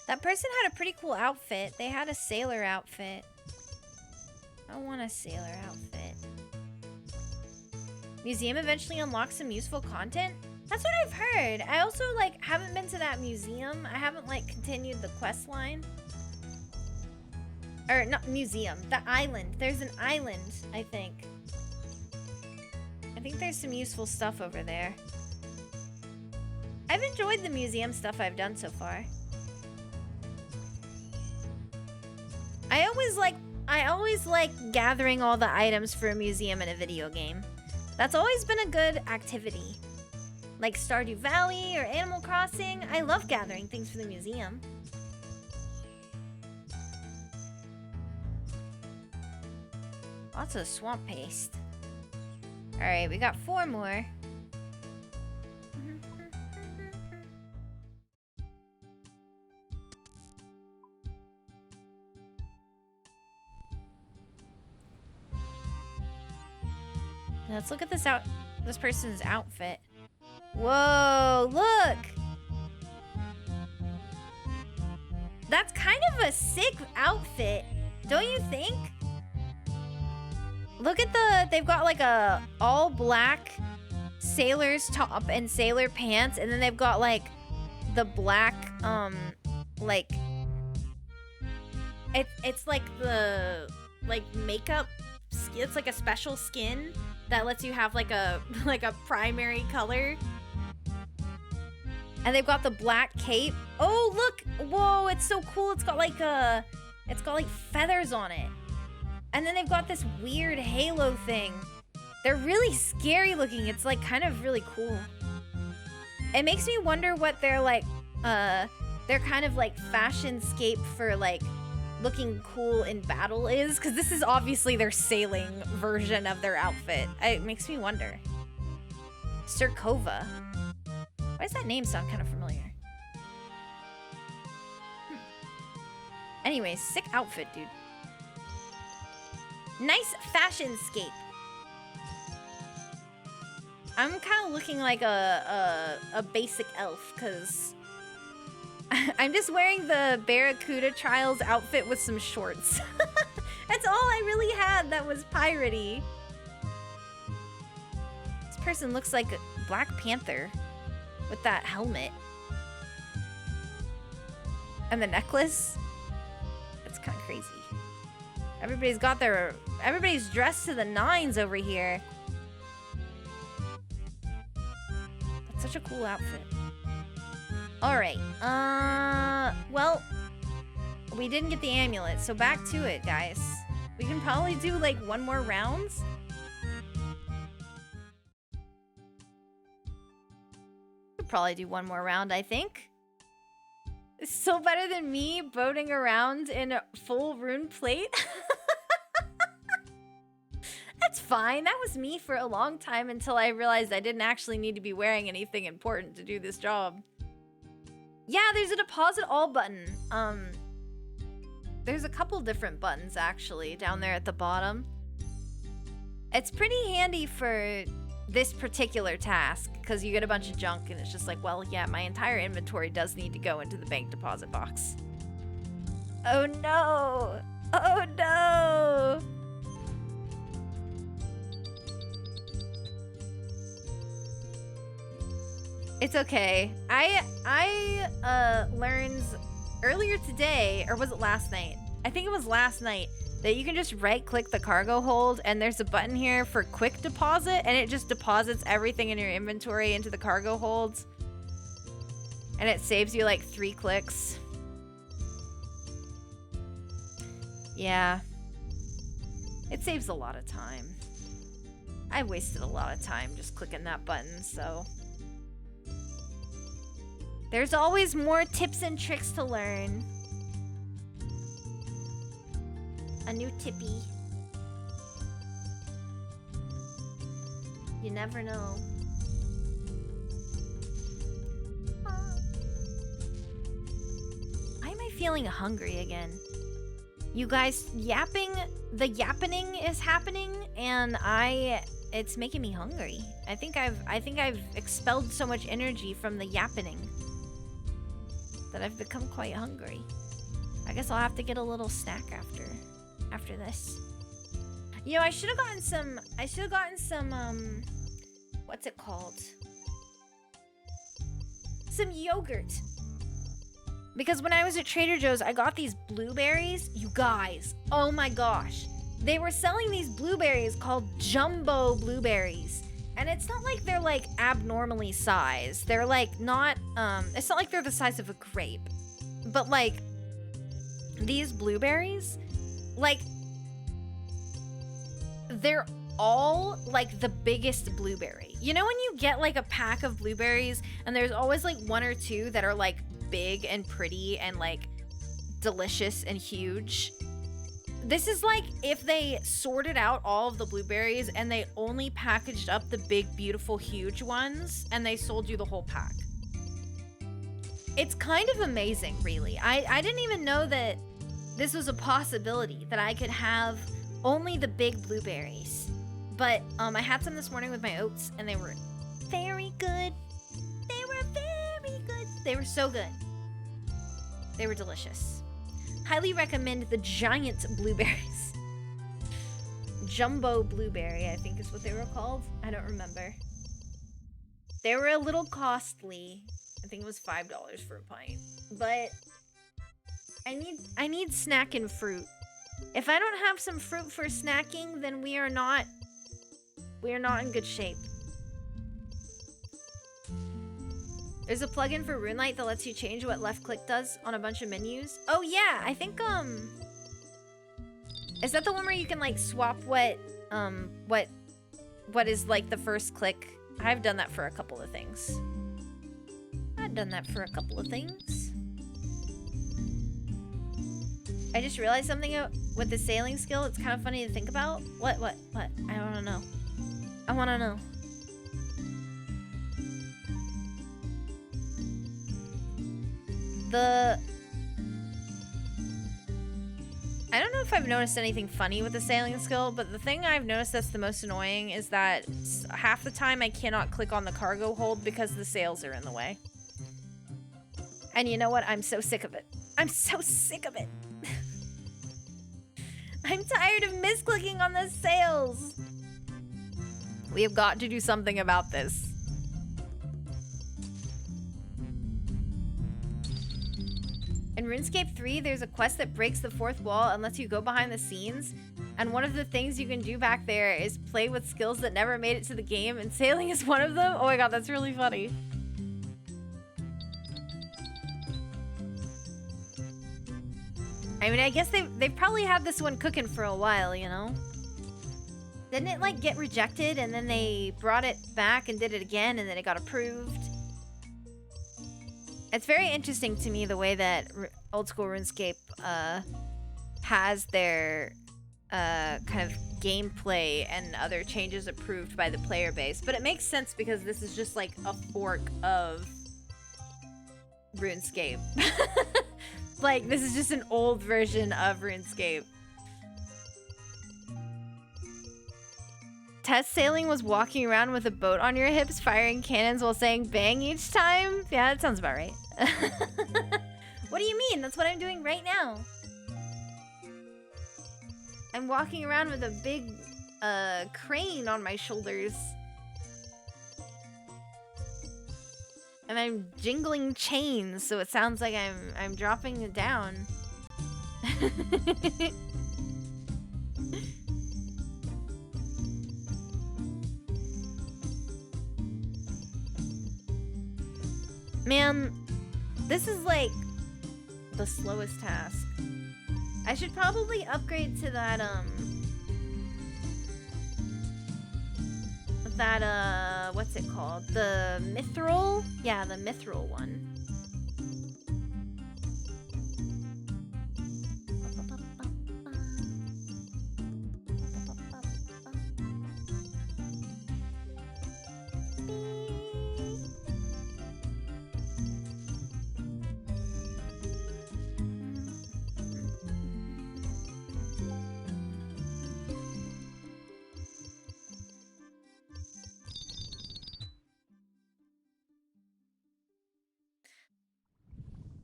That person had a pretty cool outfit. They had a sailor outfit. I want a sailor outfit. Museum eventually unlocks some useful content? That's what I've heard. I also, like, haven't been to that museum. I haven't, like, continued the quest line. Or, not museum. The island. There's an island, I think. I think there's some useful stuff over there. I've enjoyed the museum stuff I've done so far. I always like gathering all the items for a museum in a video game. That's always been a good activity. Like Stardew Valley or Animal Crossing, I love gathering things for the museum. Lots of swamp paste. Alright, we got 4 more. Let's look at this person's outfit. Whoa, look! That's kind of a sick outfit, don't you think? Look at they've got like a all black sailor's top and sailor pants, and then they've got like the black, like, it's like the, like, makeup, it's like a special skin that lets you have like a primary color. And they've got the black cape. Oh, look! Whoa, it's so cool. It's got like feathers on it. And then they've got this weird halo thing. They're really scary looking. It's like kind of really cool. It makes me wonder what their like their kind of like fashion scape for like looking cool in battle is, because this is obviously their sailing version of their outfit. It makes me wonder. Sirkova. Why does that name sound kind of familiar? Anyways, sick outfit, dude. Nice fashion scape. I'm kind of looking like a basic elf, because I'm just wearing the Barracuda Trials outfit with some shorts. That's all I really had that was piratey. This person looks like Black Panther with that helmet. And the necklace. That's kind of crazy. Everybody's dressed to the nines over here. That's such a cool outfit. Alright, well, we didn't get the amulet, so back to it, guys. We can probably do, like, one more round. Could probably do one more round, I think. It's still better than me boating around in a full rune plate. That's fine. That was me for a long time until I realized I didn't actually need to be wearing anything important to do this job. Yeah, there's a deposit all button. There's a couple different buttons actually down there at the bottom. It's pretty handy for this particular task because you get a bunch of junk and it's just like, well, yeah, my entire inventory does need to go into the bank deposit box. Oh no! Oh no! It's okay. I learned earlier today, or was it last night? I think it was last night, that you can just right-click the cargo hold, and there's a button here for quick deposit, and it just deposits everything in your inventory into the cargo holds. And it saves you like 3 clicks. Yeah. It saves a lot of time. I wasted a lot of time just clicking that button, so... There's always more tips and tricks to learn. A new tippy. You never know. Why am I feeling hungry again? You guys, the yappening is happening, and it's making me hungry. I think I've expelled so much energy from the yappening that I've become quite hungry. I guess I'll have to get a little snack after this. You know, I should have gotten some what's it called? Some yogurt. Because when I was at Trader Joe's, I got these blueberries. You guys, oh my gosh. They were selling these blueberries called jumbo blueberries. And it's not like they're like abnormally sized. They're like not, it's not like they're the size of a grape. But like, these blueberries, like, they're all like the biggest blueberry. You know when you get like a pack of blueberries and there's always like 1 or 2 that are like big and pretty and like delicious and huge? This is like if they sorted out all of the blueberries and they only packaged up the big, beautiful, huge ones and they sold you the whole pack. It's kind of amazing, really. I didn't even know that this was a possibility, that I could have only the big blueberries. But I had some this morning with my oats and they were very good. They were very good. They were so good. They were delicious. Highly recommend the giant blueberries. Jumbo blueberry, I think is what they were called. I don't remember. They were a little costly. I think it was $5 for a pint. But I need snack and fruit. If I don't have some fruit for snacking, then we are not in good shape. There's a plugin for RuneLite that lets you change what left click does on a bunch of menus. Oh yeah, I think is that the one where you can like swap what is like the first click? I've done that for a couple of things. I just realized something with the sailing skill. It's kind of funny to think about. What? I wanna know. I don't know if I've noticed anything funny with the sailing skill, but the thing I've noticed that's the most annoying is that half the time I cannot click on the cargo hold because the sails are in the way. And you know what? I'm so sick of it. I'm tired of misclicking on the sails. We have got to do something about this. In RuneScape 3, there's a quest that breaks the fourth wall and lets you go behind the scenes. And one of the things you can do back there is play with skills that never made it to the game, and sailing is one of them. Oh my god, that's really funny. I mean, I guess they've probably had this one cooking for a while, you know? Didn't it, like, get rejected, and then they brought it back and did it again, and then it got approved? It's very interesting to me the way that old school RuneScape has their kind of gameplay and other changes approved by the player base. But it makes sense because this is just like a fork of RuneScape. Like, this is just an old version of RuneScape. Test sailing was walking around with a boat on your hips, firing cannons while saying bang each time? Yeah, that sounds about right. What do you mean? That's what I'm doing right now. I'm walking around with a big crane on my shoulders. And I'm jingling chains, so it sounds like I'm dropping it down. Man, this is like the slowest task. I should probably upgrade to that, what's it called? The mithril? Yeah, the mithril one.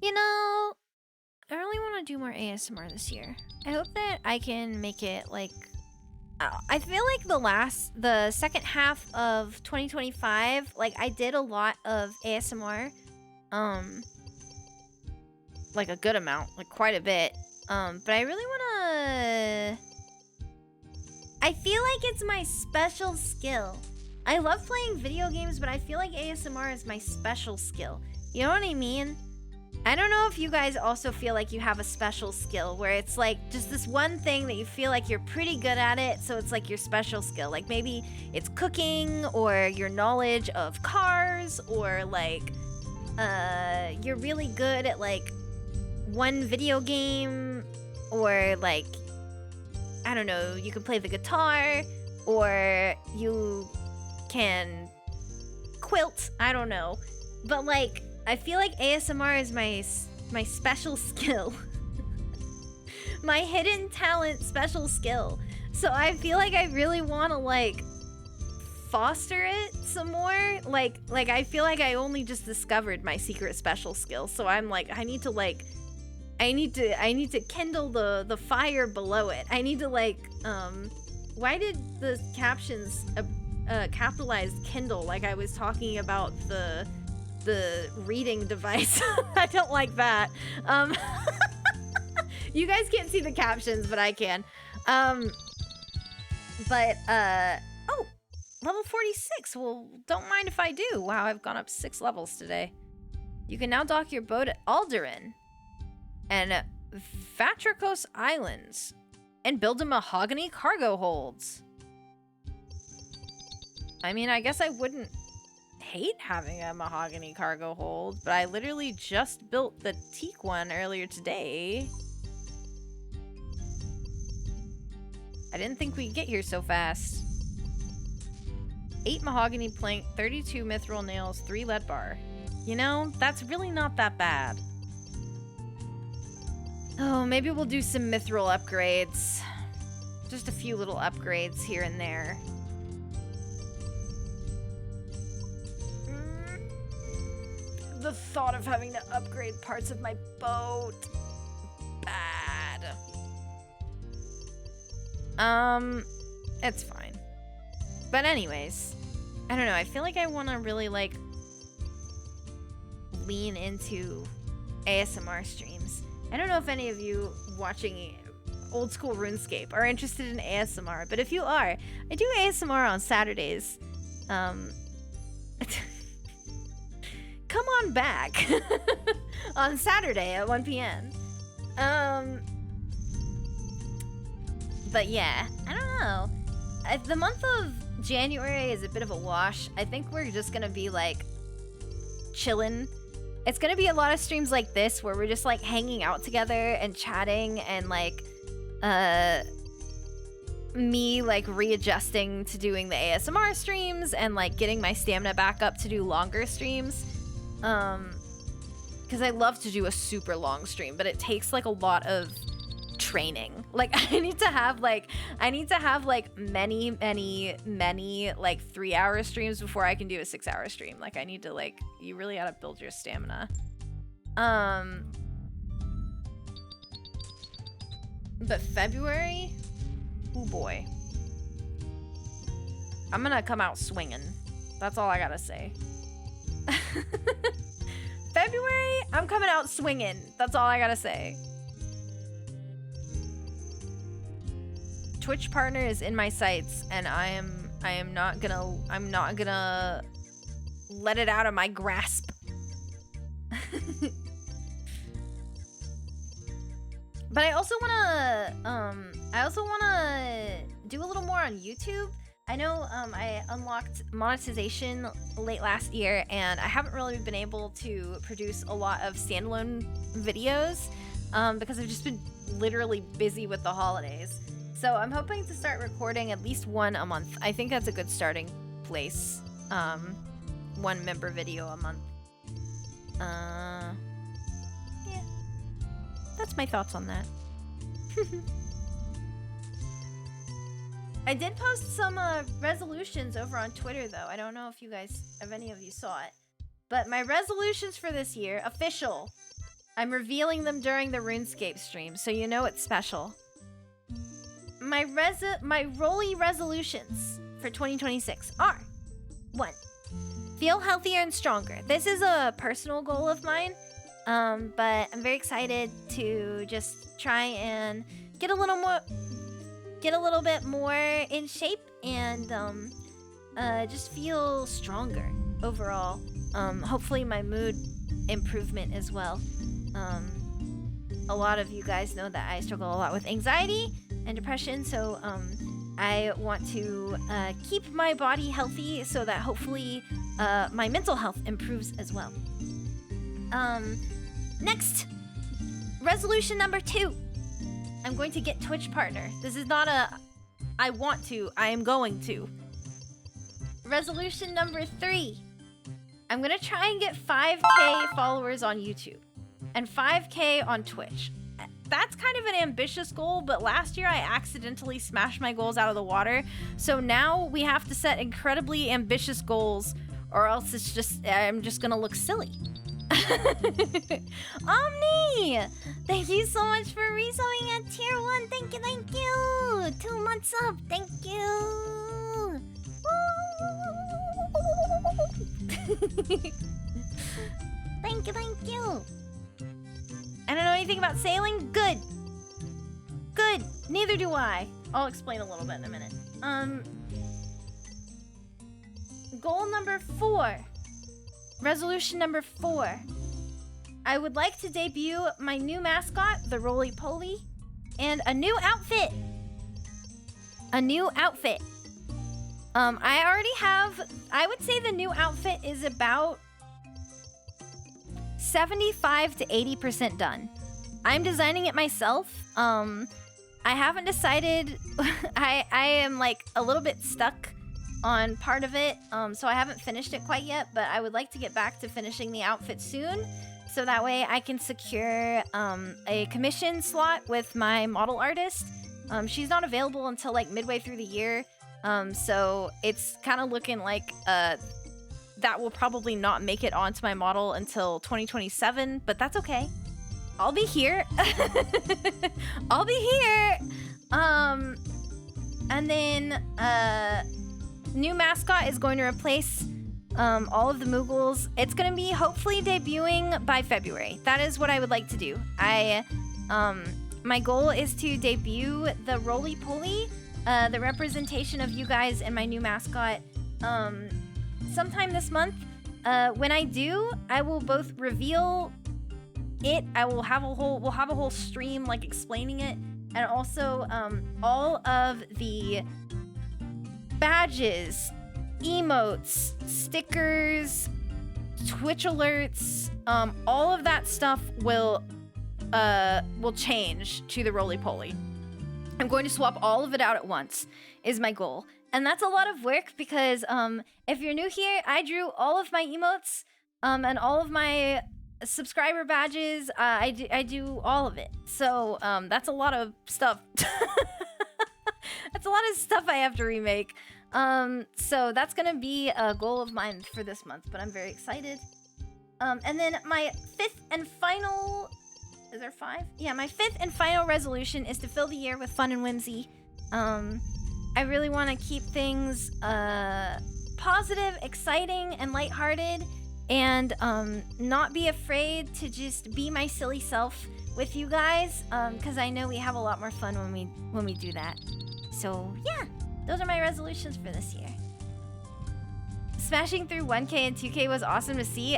You know, I really want to do more ASMR this year. I hope that I can make it like... I feel like the second half of 2025, like I did a lot of ASMR. Like a good amount, like quite a bit. But I really want to... I feel like it's my special skill. I love playing video games, but I feel like ASMR is my special skill. You know what I mean? I don't know if you guys also feel like you have a special skill where it's like just this one thing that you feel like you're pretty good at it, so it's like your special skill. Like maybe it's cooking or your knowledge of cars, or like you're really good at like one video game, or like, I don't know, you can play the guitar, or you can quilt, I don't know. But like, I feel like ASMR is my special skill. My hidden talent special skill. So I feel like I really want to like foster it some more. Like I feel like I only just discovered my secret special skill. So I'm like, I need to kindle the fire below it. I need to like, why did the captions capitalize Kindle like I was talking about the reading device? I don't like that. You guys can't see the captions, but I can. Oh, level 46. Well, don't mind if I do. Wow, I've gone up 6 levels today. You can now dock your boat at Alderan and Vatricos Islands and build a mahogany cargo holds. I mean, I guess I wouldn't hate having a mahogany cargo hold, but I literally just built the teak one earlier today. I didn't think we'd get here so fast. 8 mahogany plank, 32 mithril nails, 3 lead bar. You know, that's really not that bad. Oh, maybe we'll do some mithril upgrades. Just a few little upgrades here and there. The thought of having to upgrade parts of my boat. Bad. It's fine. But anyways, I don't know. I feel like I want to really like lean into ASMR streams. I don't know if any of you watching old school RuneScape are interested in ASMR, but if you are, I do ASMR on Saturdays. Come on back on Saturday at 1 p.m. But yeah, I don't know. The month of January is a bit of a wash. I think we're just gonna be like chilling. It's gonna be a lot of streams like this where we're just like hanging out together and chatting and like me like readjusting to doing the ASMR streams and like getting my stamina back up to do longer streams. Because I love to do a super long stream, but it takes like a lot of training. Like I need to have like many like 3-hour streams before I can do a 6-hour stream. Like I need to like, you really gotta build your stamina. But February, oh boy, I'm gonna come out swinging. That's all I gotta say. February, I'm coming out swinging. That's all I gotta say. Twitch partner is in my sights, and I'm not gonna let it out of my grasp. But I also wanna do a little more on YouTube. I know I unlocked monetization late last year, and I haven't really been able to produce a lot of standalone videos because I've just been literally busy with the holidays. So I'm hoping to start recording at least one a month. I think that's a good starting place. 1 member video a month. Yeah. That's my thoughts on that. I did post some resolutions over on Twitter, though. I don't know if any of you saw it. But my resolutions for this year, official. I'm revealing them during the RuneScape stream, so you know it's special. My Rolly resolutions for 2026 are: 1. Feel healthier and stronger. This is a personal goal of mine, but I'm very excited to just try and get a little bit more in shape and just feel stronger overall. Hopefully my mood improvement as well. A lot of you guys know that I struggle a lot with anxiety and depression, so I want to keep my body healthy so that hopefully my mental health improves as well. Next, resolution number 2. I'm going to get Twitch partner. This is not a I want to, I am going to. Resolution number 3. I'm gonna try and get 5K followers on YouTube and 5K on Twitch. That's kind of an ambitious goal, but last year I accidentally smashed my goals out of the water. So now we have to set incredibly ambitious goals, or else I'm just gonna look silly. Omni! Thank you so much for resubbing at tier 1. Thank you. 2 months up. Thank you. Thank you. I don't know anything about sailing? Good. Neither do I. I'll explain a little bit in a minute. Goal number 4. Resolution number 4. I would like to debut my new mascot, the Roly-Poly, and a new outfit. I already have, I would say the new outfit is about 75 to 80% done. I'm designing it myself. I haven't decided. I am like a little bit stuck on part of it, so I haven't finished it quite yet, but I would like to get back to finishing the outfit soon, so that way I can secure a commission slot with my model artist. She's not available until like midway through the year, so it's kind of looking like that will probably not make it onto my model until 2027, but that's okay. I'll be here. And then new mascot is going to replace all of the Moogles. It's going to be hopefully debuting by February. That is what I would like to do. My goal is to debut the roly-poly, the representation of you guys and my new mascot, sometime this month. When I do, I will both reveal it. We'll have a whole stream like explaining it, and also all of the badges, emotes, stickers, Twitch alerts, all of that stuff will change to the roly-poly. I'm going to swap all of it out at once, is my goal. And that's a lot of work because if you're new here, I drew all of my emotes and all of my subscriber badges. I do all of it. So that's a lot of stuff. That's a lot of stuff I have to remake. So that's gonna be a goal of mine for this month, but I'm very excited. And then my fifth and final... Is there 5? Yeah, my fifth and final resolution is to fill the year with fun and whimsy. I really want to keep things positive, exciting, and lighthearted, and not be afraid to just be my silly self with you guys, because I know we have a lot more fun when we do that. So yeah, those are my resolutions for this year. Smashing through 1K and 2K was awesome to see.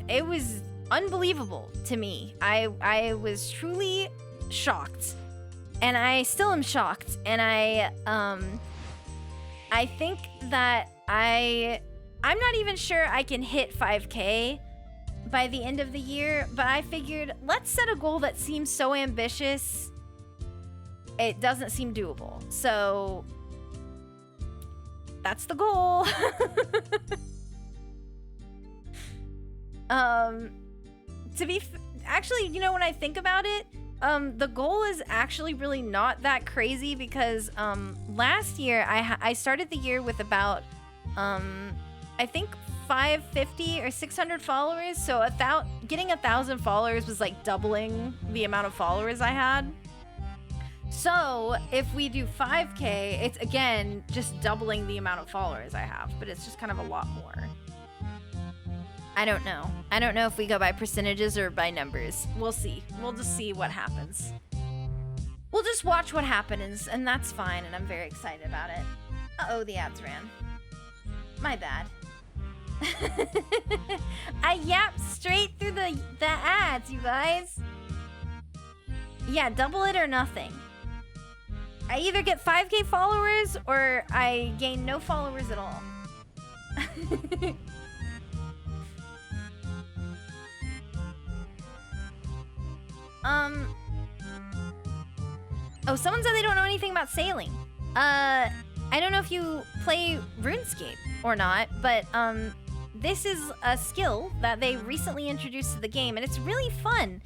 It was unbelievable to me. I was truly shocked, and I still am shocked, and I think that I'm not even sure I can hit 5K by the end of the year, but I figured let's set a goal that seems so ambitious it doesn't seem doable. So that's the goal. Actually, you know, when I think about it, the goal is actually really not that crazy because last year I started the year with about I think 550 or 600 followers. So getting 1,000 followers was like doubling the amount of followers I had. So if we do 5K, it's again just doubling the amount of followers I have, but it's just kind of a lot more. I don't know. I don't know if we go by percentages or by numbers. We'll see. We'll just see what happens. We'll just watch what happens, and that's fine, and I'm very excited about it. Uh-oh, the ads ran. My bad. I yapped straight through the ads, you guys. Yeah, double it or nothing. I either get 5K followers or I gain no followers at all. Oh, someone said they don't know anything about sailing. I don't know if you play RuneScape or not, but this is a skill that they recently introduced to the game, and it's really fun.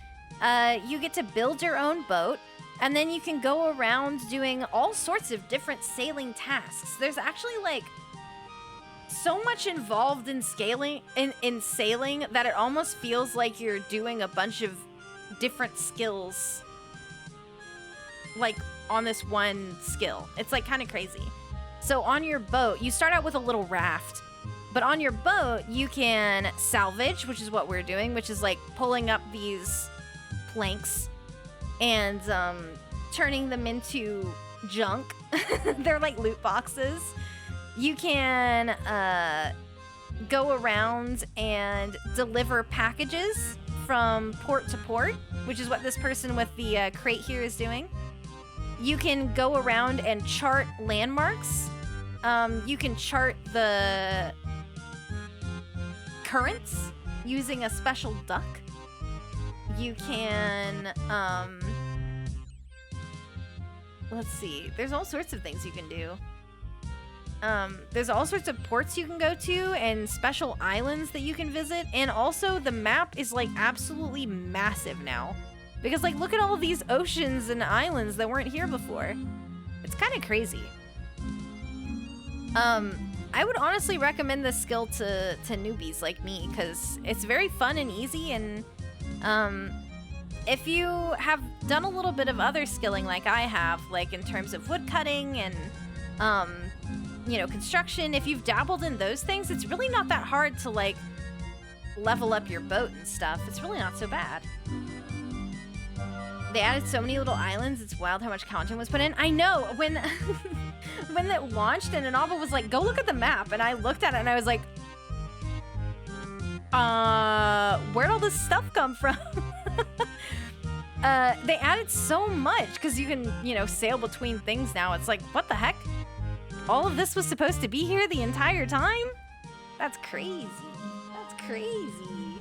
You get to build your own boat, and then you can go around doing all sorts of different sailing tasks. There's actually like so much involved in sailing that it almost feels like you're doing a bunch of different skills like on this one skill. It's like kind of crazy. So on your boat, you start out with a little raft, but on your boat you can salvage, which is what we're doing, which is like pulling up these planks and turning them into junk. They're like loot boxes. You can go around and deliver packages from port to port, which is what this person with the crate here is doing. You can go around and chart landmarks. You can chart the currents using a special duck. You can, let's see, there's all sorts of things you can do. There's all sorts of ports you can go to and special islands that you can visit. And also the map is like absolutely massive now. Because like, look at all of these oceans and islands that weren't here before. It's kind of crazy. I would honestly recommend this skill to newbies like me because it's very fun and easy. And if you have done a little bit of other skilling like I have, like in terms of wood cutting and you know, construction, if you've dabbled in those things, it's really not that hard to like level up your boat and stuff. It's really not so bad. They added so many little islands. It's wild how much content was put in. I know, when when it launched and Inaba was like, go look at the map, and I looked at it and I was like, where'd all this stuff come from? They added so much because you can, you know, sail between things now. It's like, what the heck? All of this was supposed to be here the entire time? That's crazy. That's crazy.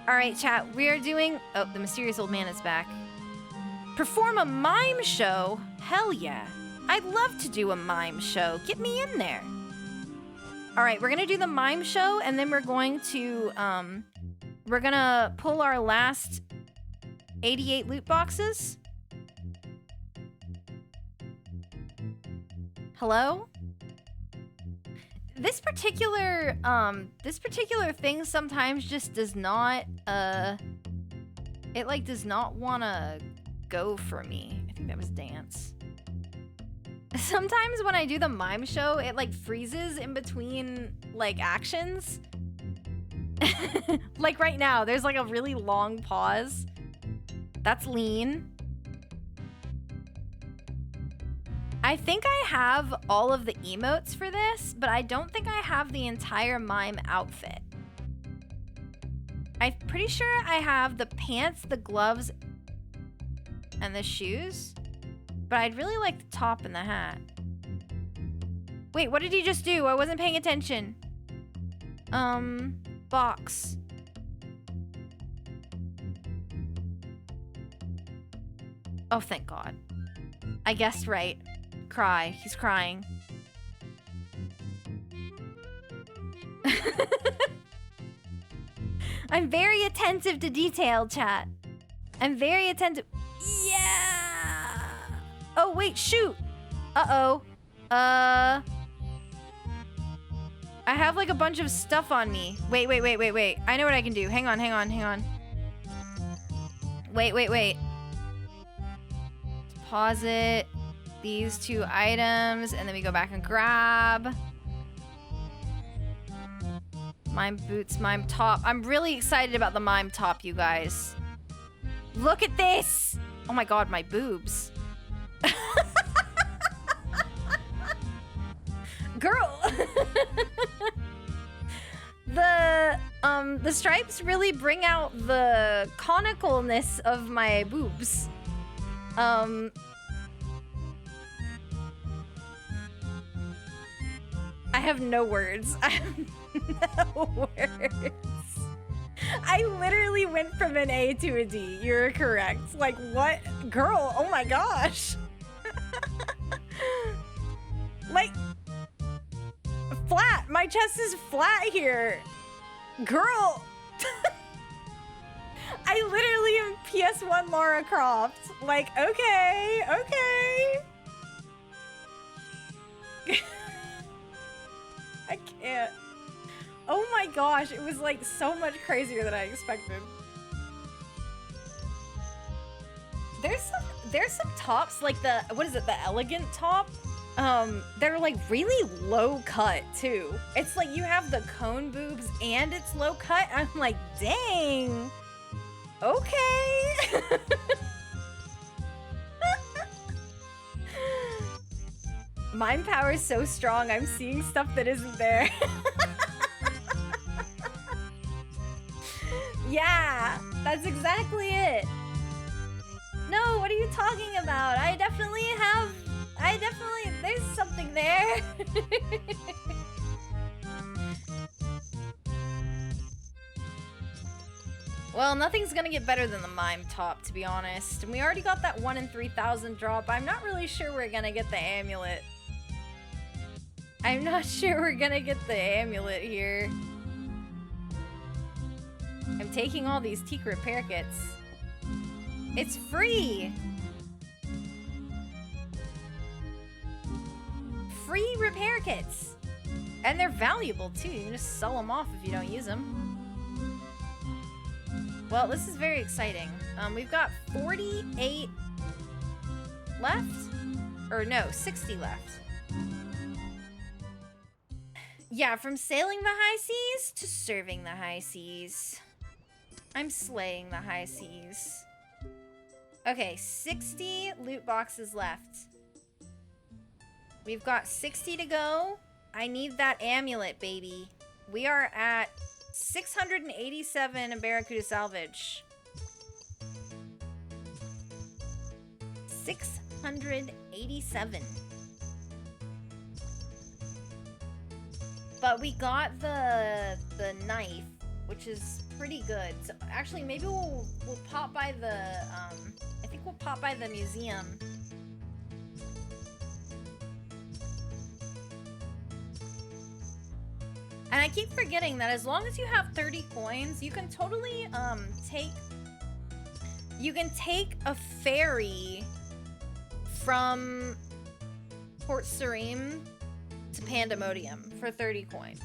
All right, chat, we are doing... Oh, the mysterious old man is back. Perform a mime show? Hell yeah. I'd love to do a mime show. Get me in there. All right, we're going to do the mime show, and then we're going to pull our last 88 loot boxes. Hello? This particular thing sometimes just does not, it like does not want to go for me. I think that was dance. Sometimes when I do the mime show, it like freezes in between like actions. Like right now, there's like a really long pause. That's lean. I think I have all of the emotes for this, but I don't think I have the entire mime outfit. I'm pretty sure I have the pants, the gloves, and the shoes, but I'd really like the top and the hat. Wait, what did he just do? I wasn't paying attention. Box. Oh, thank God. I guessed right. Cry. He's crying. I'm very attentive to detail, chat. I'm very attentive. Yeah! Oh, wait, shoot! Uh-oh. I have like a bunch of stuff on me. Wait. I know what I can do. Hang on. Wait. Pause it. These two items, and then we go back and grab. Mime boots, mime top. I'm really excited about the mime top, you guys. Look at this! Oh my God, my boobs. Girl! The stripes really bring out the conicalness of my boobs. I have no words. I have no words. I literally went from an A to a D. You're correct. Like, what? Girl, oh my gosh. Like, flat. My chest is flat here. Girl. I literally am PS1 Lara Croft. Like, okay. I can't. Oh my gosh, it was like so much crazier than I expected. There's some tops, like the, what is it, the elegant top? They're like really low cut too. It's like you have the cone boobs and it's low cut. I'm like, dang. Okay. Mind power is so strong, I'm seeing stuff that isn't there. Yeah, that's exactly it. No, what are you talking about? I definitely, there's something there. Well, nothing's gonna get better than the mime top, to be honest. And we already got that 1 in 3,000 drop. I'm not really sure we're gonna get the amulet. I'm not sure we're gonna get the amulet here. I'm taking all these teak repair kits. It's free! Free repair kits! And they're valuable too. You can just sell them off if you don't use them. Well, this is very exciting. We've got 48 left? Or no, 60 left. Yeah, from sailing the high seas to serving the high seas. I'm slaying the high seas. Okay, 60 loot boxes left. We've got 60 to go. I need that amulet, baby. We are at 687 in Barracuda Salvage. 687. But we got the knife, which is pretty good. So actually, maybe we'll pop by the I think we'll pop by the museum. And I keep forgetting that as long as you have 30 coins, you can totally take a ferry from Port Sarim to Pandemonium for 30 coins.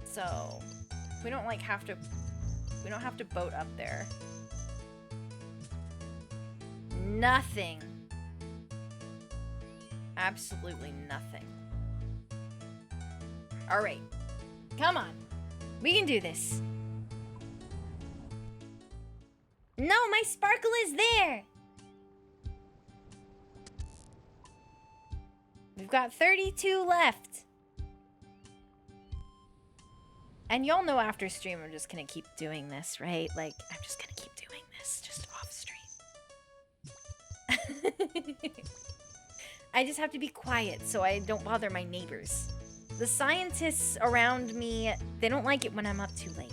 So we don't like have to boat up there. Nothing. Absolutely nothing. All right. Come on. We can do this. No, my sparkle is there. We've got 32 left. And y'all know after stream I'm just gonna keep doing this, right? Like, I'm just gonna keep doing this just off stream. I just have to be quiet so I don't bother my neighbors. The scientists around me, they don't like it when I'm up too late.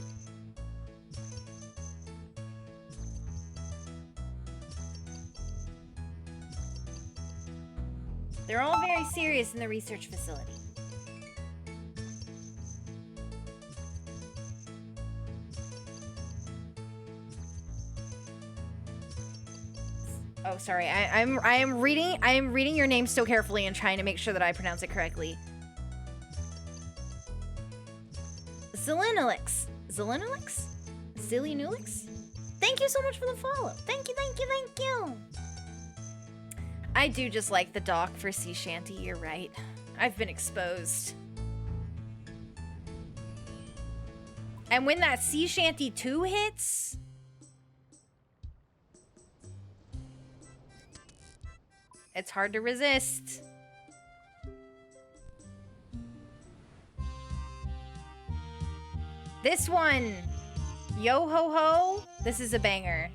They're all very serious in the research facility. Oh, sorry. I am reading your name so carefully and trying to make sure that I pronounce it correctly. Zelinolix. Zelinolix? Zillinulix? Thank you so much for the follow. Thank you, thank you, thank you. I do just like the dock for sea shanty, you're right. I've been exposed. And when that sea shanty 2 hits, it's hard to resist. This one, yo ho ho, this is a banger.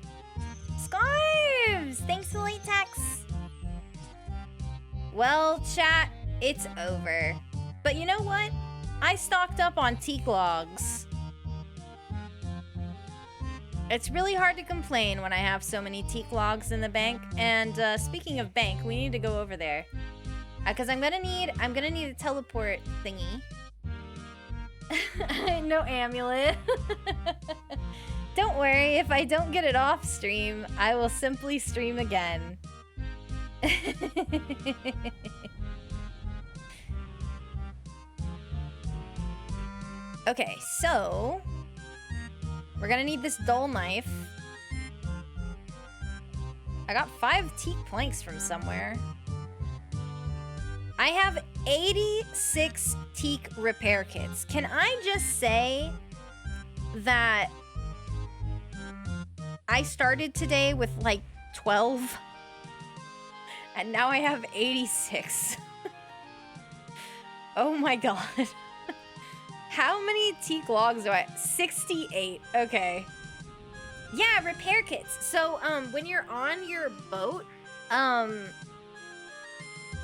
Scarves, thanks for the late text. Well, chat, it's over. But you know what? I stocked up on teak logs. It's really hard to complain when I have so many teak logs in the bank. And speaking of bank, we need to go over there. Cause I'm gonna need a teleport thingy. No amulet. Don't worry, if I don't get it off stream, I will simply stream again. Okay, so we're gonna need this dull knife. I got 5 teak planks from somewhere. I have 86 teak repair kits. Can I just say that I started today with like 12 and now I have 86. Oh my god. How many teak logs do I... 68. Okay. Yeah, repair kits. So, when you're on your boat,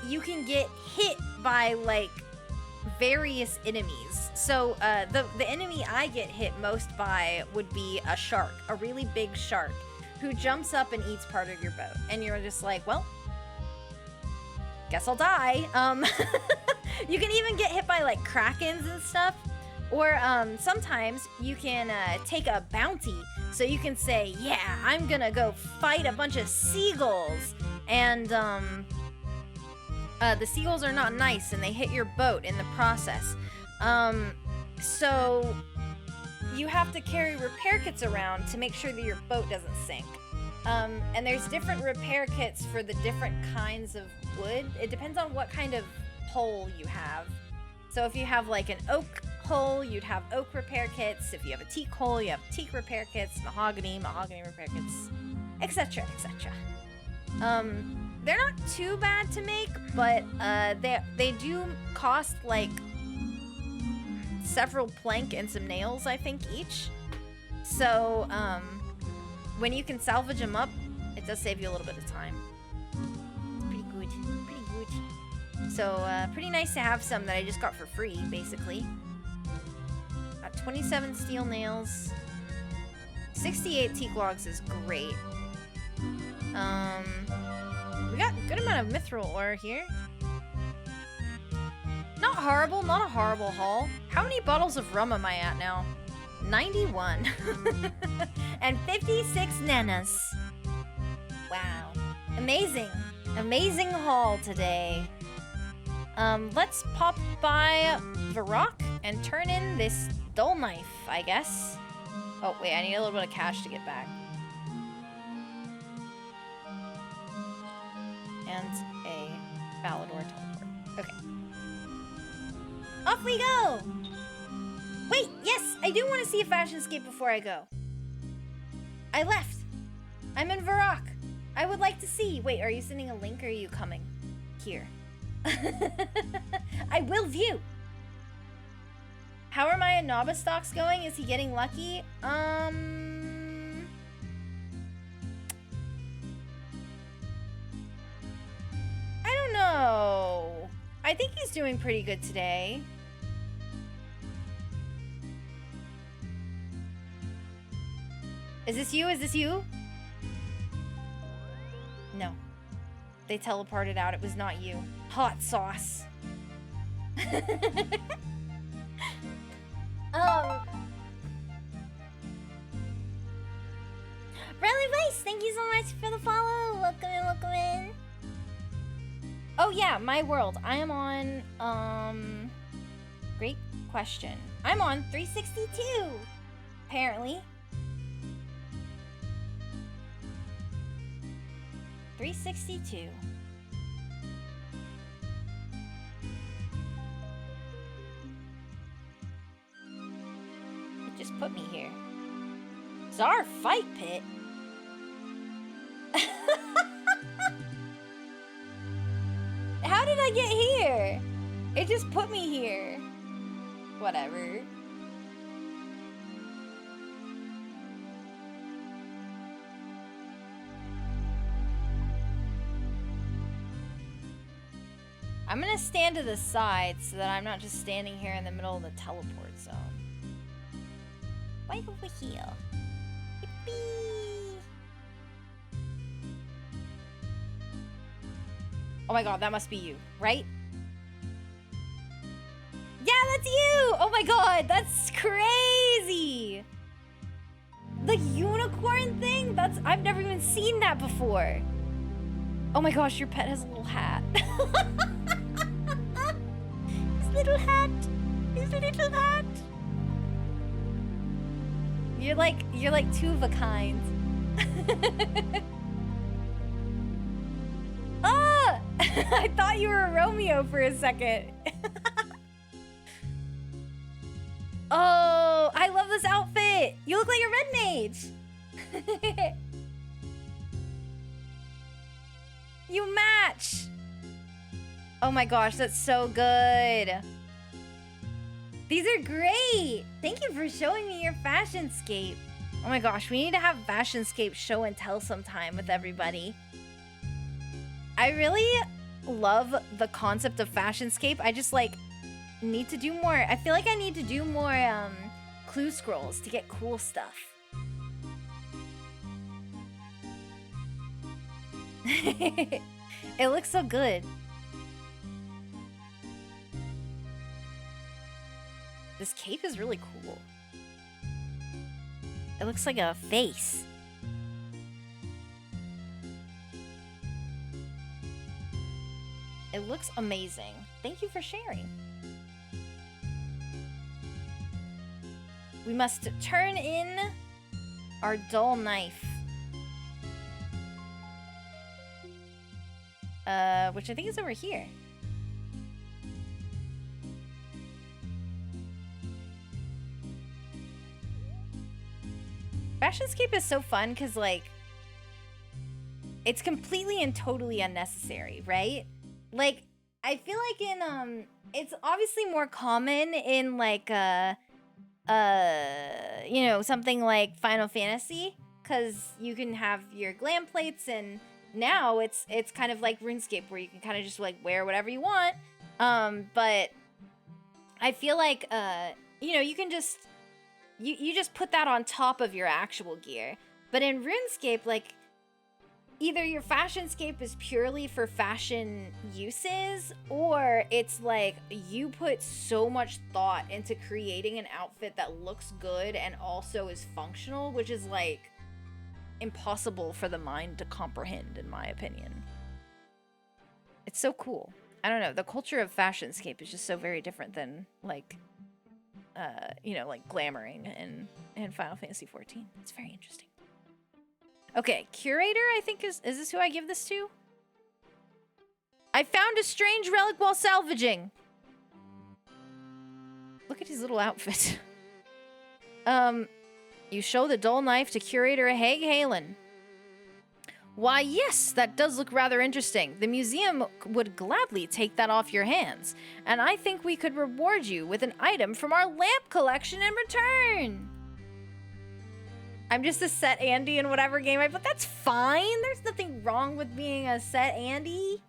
you can get hit by, like, various enemies. So, the enemy I get hit most by would be a shark. A really big shark who jumps up and eats part of your boat. And you're just like, well, guess I'll die. You can even get hit by, like, krakens and stuff. Or sometimes you can take a bounty. So you can say, yeah, I'm gonna go fight a bunch of seagulls. And the seagulls are not nice and they hit your boat in the process. So you have to carry repair kits around to make sure that your boat doesn't sink. And there's different repair kits for the different kinds of wood. It depends on what kind of pole you have. So if you have like an oak hole, you'd have oak repair kits. If you have a teak hole, you have teak repair kits, mahogany repair kits, etc, etc. They're not too bad to make, but they do cost like several plank and some nails, I think, each. So when you can salvage them up, it does save you a little bit of time. Pretty good, pretty good. So pretty nice to have some that I just got for free, basically. 27 steel nails. 68 teak logs is great. We got a good amount of mithril ore here. Not horrible, not a horrible haul. How many bottles of rum am I at now? 91. And 56 nanas. Wow. Amazing. Amazing haul today. Let's pop by the rock and turn in this dull knife, I guess. Oh, wait, I need a little bit of cash to get back. And a Valador teleport. Okay. Off we go! Wait, yes, I do want to see a fashionscape before I go. I left. I'm in Varrock. I would like to see. Wait, are you sending a link or are you coming? Here. I will view. How are my Anaba stocks going? Is he getting lucky? I don't know. I think he's doing pretty good today. Is this you? Is this you? No. They teleported out. It was not you. Hot sauce. Riley Weiss, thank you so much for the follow. Welcome in, welcome in. Oh yeah, my world. I am on, great question. I'm on 362, apparently. 362. It just put me here. Czar Fight Pit? How did I get here? It just put me here. Whatever. I'm gonna stand to the side so that I'm not just standing here in the middle of the teleport zone. Right over here. Yippee! Oh my god, that must be you, right? Yeah, that's you! Oh my god, that's crazy! The unicorn thing? I've never even seen that before. Oh my gosh, your pet has a little hat. His little hat. His little hat. You're like two of a kind. Ah! I thought you were a Romeo for a second. Oh, I love this outfit. You look like a red mage. You match. Oh my gosh, that's so good. These are great. Thank you for showing me your fashionscape. Oh my gosh, we need to have fashionscape show and tell sometime with everybody. I really love the concept of fashionscape. I just like need to do more. I feel like I need to do more clue scrolls to get cool stuff. It looks so good. This cape is really cool. It looks like a face. It looks amazing. Thank you for sharing. We must turn in our dull knife. Which I think is over here. Fashionscape is so fun because, like, it's completely and totally unnecessary, right? Like, I feel like in, it's obviously more common in, like, you know, something like Final Fantasy, because you can have your glam plates, and now it's kind of like RuneScape, where you can kind of just, like, wear whatever you want. But I feel like, you know, you can just, you just put that on top of your actual gear. But in RuneScape, like, either your Fashionscape is purely for fashion uses, or it's like you put so much thought into creating an outfit that looks good and also is functional, which is, like, impossible for the mind to comprehend, in my opinion. It's so cool. I don't know, the culture of Fashionscape is just so very different than, like, you know, like glamoring in Final Fantasy XIV. It's very interesting. Okay, Curator, I think is this who I give this to? I found a strange relic while salvaging. Look at his little outfit. You show the dull knife to Curator Haig Halen. Why, yes, that does look rather interesting. The museum would gladly take that off your hands, and I think we could reward you with an item from our lamp collection in return. I'm just a set Andy in whatever game but that's fine. There's nothing wrong with being a set Andy.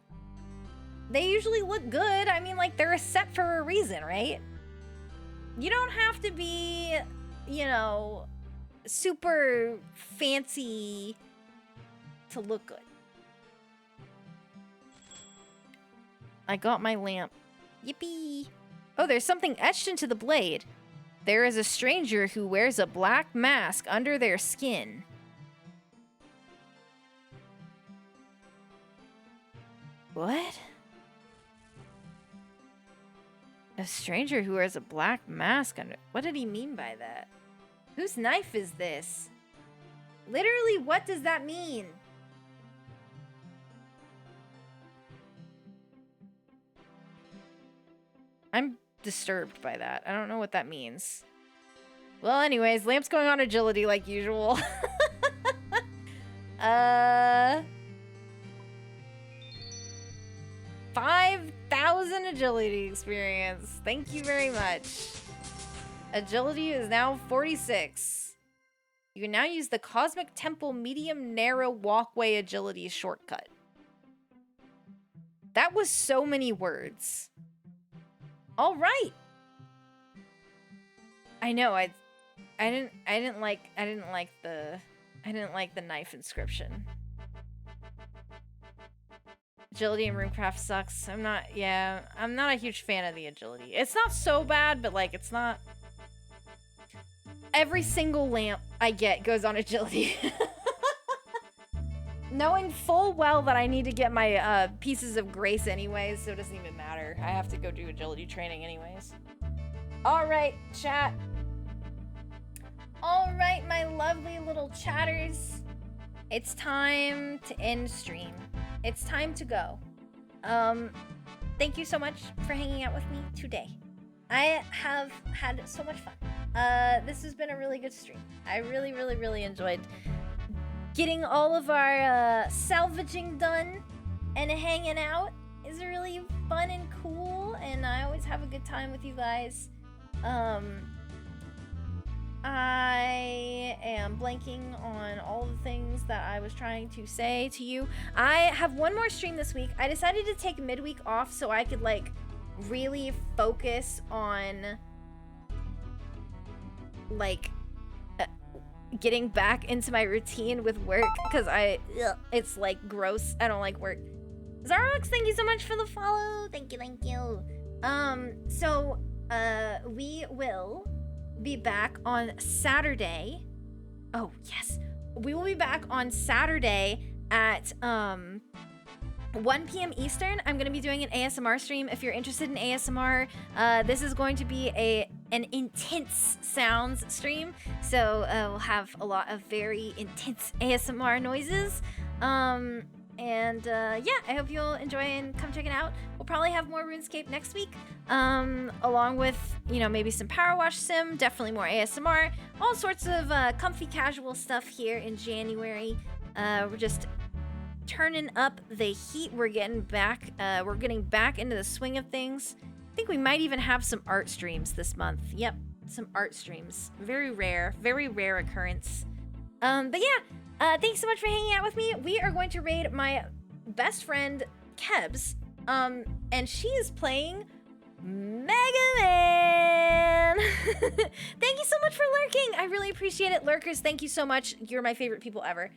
They usually look good. I mean, like, they're a set for a reason, right? You don't have to be, you know, super fancy to look good. I got my lamp. Yippee! Oh, there's something etched into the blade. There is a stranger who wears a black mask under their skin. What? A stranger who wears a black mask under... What did he mean by that? Whose knife is this? Literally, what does that mean? I'm disturbed by that. I don't know what that means. Well, anyways, Lamp's going on agility like usual. 5,000 agility experience. Thank you very much. Agility is now 46. You can now use the Cosmic Temple medium narrow walkway agility shortcut. That was so many words. All right. I know. I didn't like the knife inscription. Agility in Runecraft sucks. I'm not a huge fan of the agility. It's not so bad, but, like, it's not. Every single lamp I get goes on agility. Knowing full well that I need to get my pieces of grace anyways, so it doesn't even matter. I have to go do agility training anyways. All right, chat. All right, my lovely little chatters. It's time to end stream. It's time to go. Thank you so much for hanging out with me today. I have had so much fun. This has been a really good stream. I really, really, really enjoyed getting all of our salvaging done and hanging out. Is really fun and cool, and I always have a good time with you guys. I am blanking on all the things that I was trying to say to you. I have one more stream this week. I decided to take midweek off so I could, like, really focus on, like, getting back into my routine with work, because it's, like, gross. I don't like work. Zarox, thank you so much for the follow. Thank you, thank you. So, we will be back on Saturday. Oh, yes. We will be back on Saturday at, 1 p.m. Eastern. I'm going to be doing an ASMR stream. If you're interested in ASMR, this is going to be an intense sounds stream. So, we'll have a lot of very intense ASMR noises. Yeah, I hope you'll enjoy and come check it out. We'll probably have more RuneScape next week, along with, you know, maybe some Power Wash Sim, definitely more ASMR, all sorts of comfy casual stuff here in January. We're just turning up the heat. We're getting back into the swing of things. I think we might even have some art streams this month. Yep, some art streams. Very rare occurrence. But yeah, thanks so much for hanging out with me. We are going to raid my best friend, Kebs, and she is playing Mega Man. Thank you so much for lurking. I really appreciate it. Lurkers, thank you so much. You're my favorite people ever.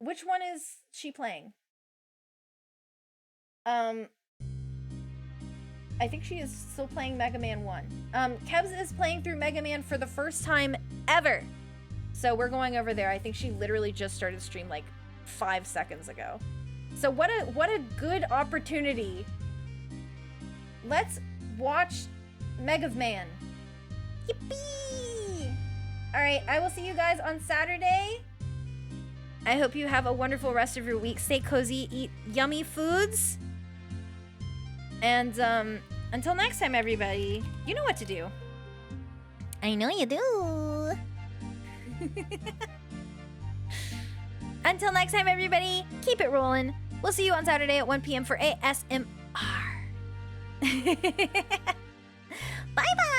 Which one is she playing? I think she is still playing Mega Man 1. Kebs is playing through Mega Man for the first time ever. So we're going over there. I think she literally just started stream like 5 seconds ago. So what a good opportunity. Let's watch Mega Man. Yippee! All right, I will see you guys on Saturday. I hope you have a wonderful rest of your week. Stay cozy, eat yummy foods. And until next time, everybody, you know what to do. I know you do. Until next time, everybody, keep it rolling. We'll see you on Saturday at 1 p.m. for ASMR. Bye-bye.